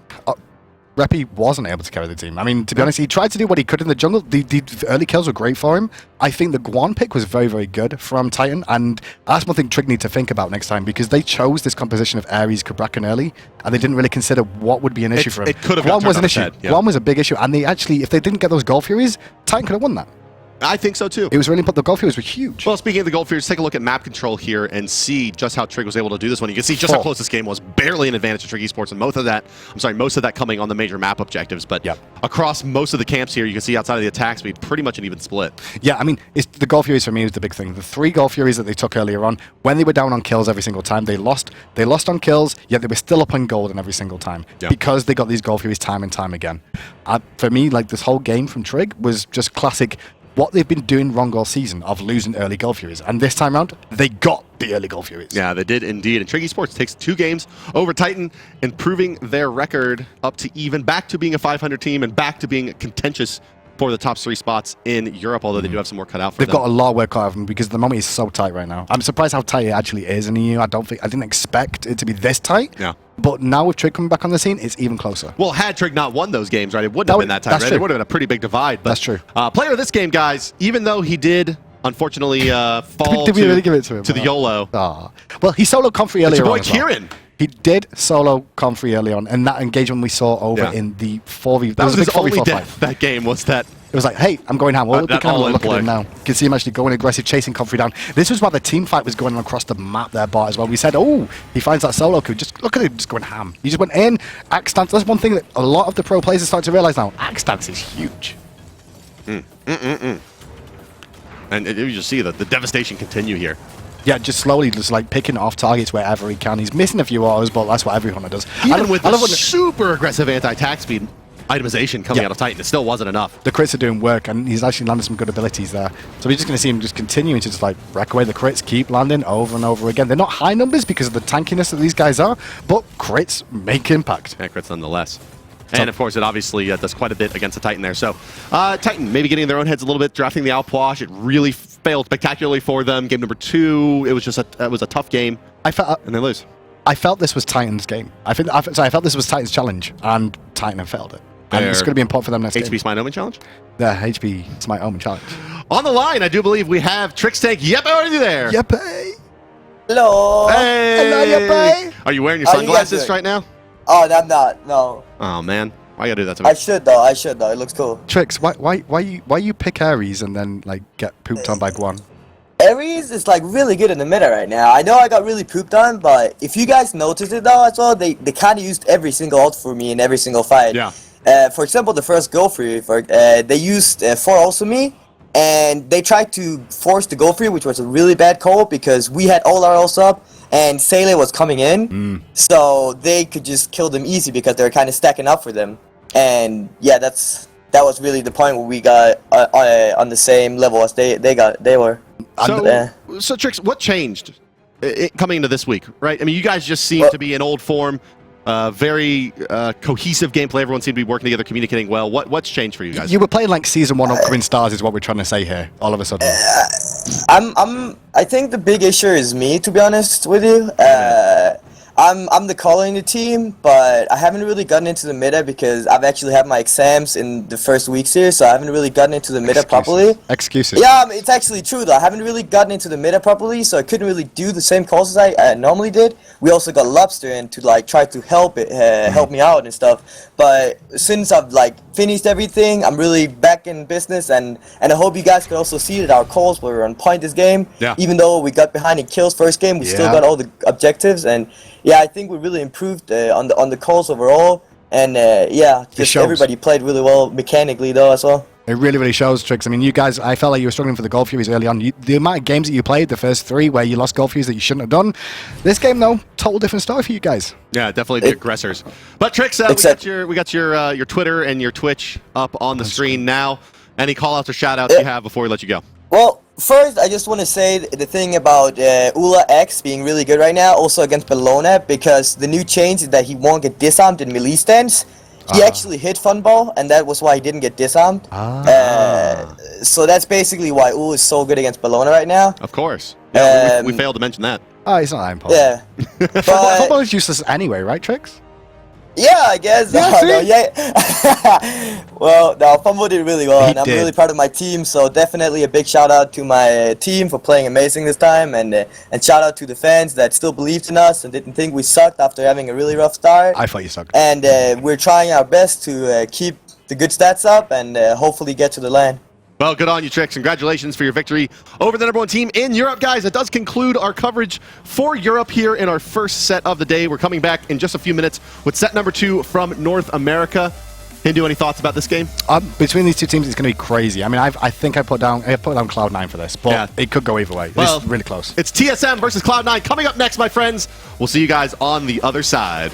Speaker 1: Reppy wasn't able to carry the team. I mean, to be honest, he tried to do what he could in the jungle. The early kills were great for him. I think the Guan pick was very, very good from Titan, and that's one thing Trig need to think about next time, because they chose this composition of Ares, Cabrakan early, and they didn't really consider what would be an issue for him.
Speaker 2: It could have
Speaker 1: Guan was an issue.
Speaker 2: Yeah.
Speaker 1: Guan was a big issue, and they actually, if they didn't get those Gold Furies, Titan could have won that.
Speaker 2: I think so too.
Speaker 1: It was really important. The Gold Furies were huge.
Speaker 2: Well, speaking of the Gold Furies, take a look at map control here and see just how Trig was able to do this one. You can see just how close this game was. Barely an advantage to Trig Esports, and most of that coming on the major map objectives. But across most of the camps here, you can see outside of the attack speed, pretty much an even split. Yeah,
Speaker 1: I mean, the Gold Furies for me was the big thing. The 3 Gold Furies that they took earlier on, when they were down on kills every single time, they lost on kills, yet they were still up on golden every single time because they got these Gold Furies time and time again. For me, like, this whole game from Trig was just classic. What they've been doing wrong all season of losing early Gold Furies. And this time around, they got the early Gold Furies.
Speaker 2: Yeah, they did indeed. And Trig Esports takes 2 games over Titan, improving their record up to even, back to being a 500 team and back to being contentious for the top 3 spots in Europe, although they do have some more cut out for them.
Speaker 1: They've got a lot of work cut out of them because the moment is so tight right now. I'm surprised how tight it actually is in the EU. I didn't expect it to be this tight.
Speaker 2: Yeah.
Speaker 1: But now with Trig coming back on the scene, it's even closer.
Speaker 2: Well, had Trig not won those games, right, it wouldn't have been that tight, right? It would have been a pretty big divide. But,
Speaker 1: that's true.
Speaker 2: Player of this game, guys, even though he did, unfortunately, fall
Speaker 1: did we really give it to him?
Speaker 2: To the YOLO.
Speaker 1: Well, he soloed Comfrey earlier on.
Speaker 2: It's your boy Kieran.
Speaker 1: He did solo Comfrey early on, and that engagement we saw over in the 4v.
Speaker 2: That was his only death that game, was that.
Speaker 1: It was like, hey, I'm going ham. Well, look at him now. You can see him actually going aggressive, chasing Comfrey down. This was why the team fight was going on across the map there, Bart, as well. We said, oh, he finds that solo coup. Just look at him just going ham. He just went in. Axe stance. That's one thing that a lot of the pro players are starting to realize now. Axe stance is huge.
Speaker 2: And you just see the devastation continue here.
Speaker 1: Yeah, just slowly, just like picking off targets wherever he can. He's missing a few autos, but that's what every hunter does.
Speaker 2: Even with the super aggressive anti-attack speed itemization coming out of Titan, it still wasn't enough.
Speaker 1: The crits are doing work, and he's actually landed some good abilities there. So we're just going to see him just continuing to just like wreck away the crits, keep landing over and over again. They're not high numbers because of the tankiness that these guys are, but crits make impact.
Speaker 2: Yeah, crits nonetheless. And of course, it obviously does quite a bit against the Titan there. So, Titan maybe getting in their own heads a little bit, drafting the Outwash. It really failed spectacularly for them. Game number 2, it was just a tough game, and they lose.
Speaker 1: I felt this was Titan's game. I felt this was Titan's challenge, and Titan have failed it. And it's going to be important for them next game.
Speaker 2: HP Smite Omen challenge?
Speaker 1: The HP Smite Omen challenge.
Speaker 2: On the line, I do believe we have Trix Tank Yeppe already there.
Speaker 1: Yeppe.
Speaker 3: Hello.
Speaker 2: Hey.
Speaker 1: Hello, Yeppe.
Speaker 2: Are you wearing your sunglasses right now?
Speaker 3: Oh, I'm not. No.
Speaker 2: Oh man, why you gotta do that to me?
Speaker 3: I should though. It looks cool.
Speaker 1: Trix, why you pick Ares and then like get pooped on by Guan?
Speaker 3: Ares is like really good in the meta right now. I know I got really pooped on, but if you guys noticed it though as well, they kind of used every single ult for me in every single fight.
Speaker 2: Yeah.
Speaker 3: For example, the first go free, they used 4 ults on me, and they tried to force the go free, which was a really bad call because we had all our ults up, and Scylla was coming in, so they could just kill them easy because they were kind of stacking up for them. And yeah, that was really the point where we got on the same level as they were.
Speaker 2: So Trix, what changed coming into this week, right? I mean, you guys just seem to be in old form, very cohesive gameplay. Everyone seemed to be working together, communicating well. What's changed for you guys?
Speaker 1: You were playing like Season 1 Upcoming Stars is what we're trying to say here, all of a sudden.
Speaker 3: I think the big issue is me, to be honest with you. I'm the caller in the team, but I haven't really gotten into the meta because I've actually had my exams in the first weeks here, so I haven't really gotten into the meta properly.
Speaker 1: Excuses.
Speaker 3: Yeah, it's actually true though. I haven't really gotten into the meta properly, so I couldn't really do the same calls as I normally did. We also got Lobster in to like try to help me out and stuff. But since I've like finished everything, I'm really back in business, and I hope you guys could also see that our calls were on point this game.
Speaker 2: Yeah.
Speaker 3: Even though we got behind in kills first game, we still got all the objectives, and yeah, I think we really improved on the calls overall, and yeah, just everybody played really well mechanically though as well.
Speaker 1: It really, really shows, Trix. I mean, you guys, I felt like you were struggling for the Gold Furies early on. The amount of games that you played, the first 3 where you lost Gold Furies that you shouldn't have done. This game, though, total different story for you guys.
Speaker 2: Yeah, definitely the aggressors. But Trix, we got your Twitter and your Twitch up on the screen now. Any call-outs or shout-outs you have before we let you go?
Speaker 3: Well, first, I just want to say the thing about Ullr X being really good right now, also against Bellona, because the new change is that he won't get disarmed in melee stance. He actually hit Funball, and that was why he didn't get disarmed. So that's basically why Ullr is so good against Bellona right now.
Speaker 2: Of course. Yeah, we failed to mention that.
Speaker 1: Oh, he's not that important.
Speaker 3: Yeah.
Speaker 1: Funball is useless anyway, right, Trix?
Speaker 3: Yeah, I guess. Well, no, Fumble did really well, and I'm really proud of my team. So definitely a big shout out to my team for playing amazing this time, and shout out to the fans that still believed in us and didn't think we sucked after having a really rough start.
Speaker 1: I thought you sucked.
Speaker 3: And we're trying our best to keep the good stats up and hopefully get to the LAN.
Speaker 2: Well, good on you, Trix. Congratulations for your victory over the #1 team in Europe. Guys, that does conclude our coverage for Europe here in our first set of the day. We're coming back in just a few minutes with set number 2 from North America. Hindu, any thoughts about this game?
Speaker 1: Between these two teams, it's going to be crazy. I mean, I think I put down Cloud9 for this, but it could go either way.
Speaker 2: Well,
Speaker 1: it's really close.
Speaker 2: It's TSM versus Cloud9 coming up next, my friends. We'll see you guys on the other side.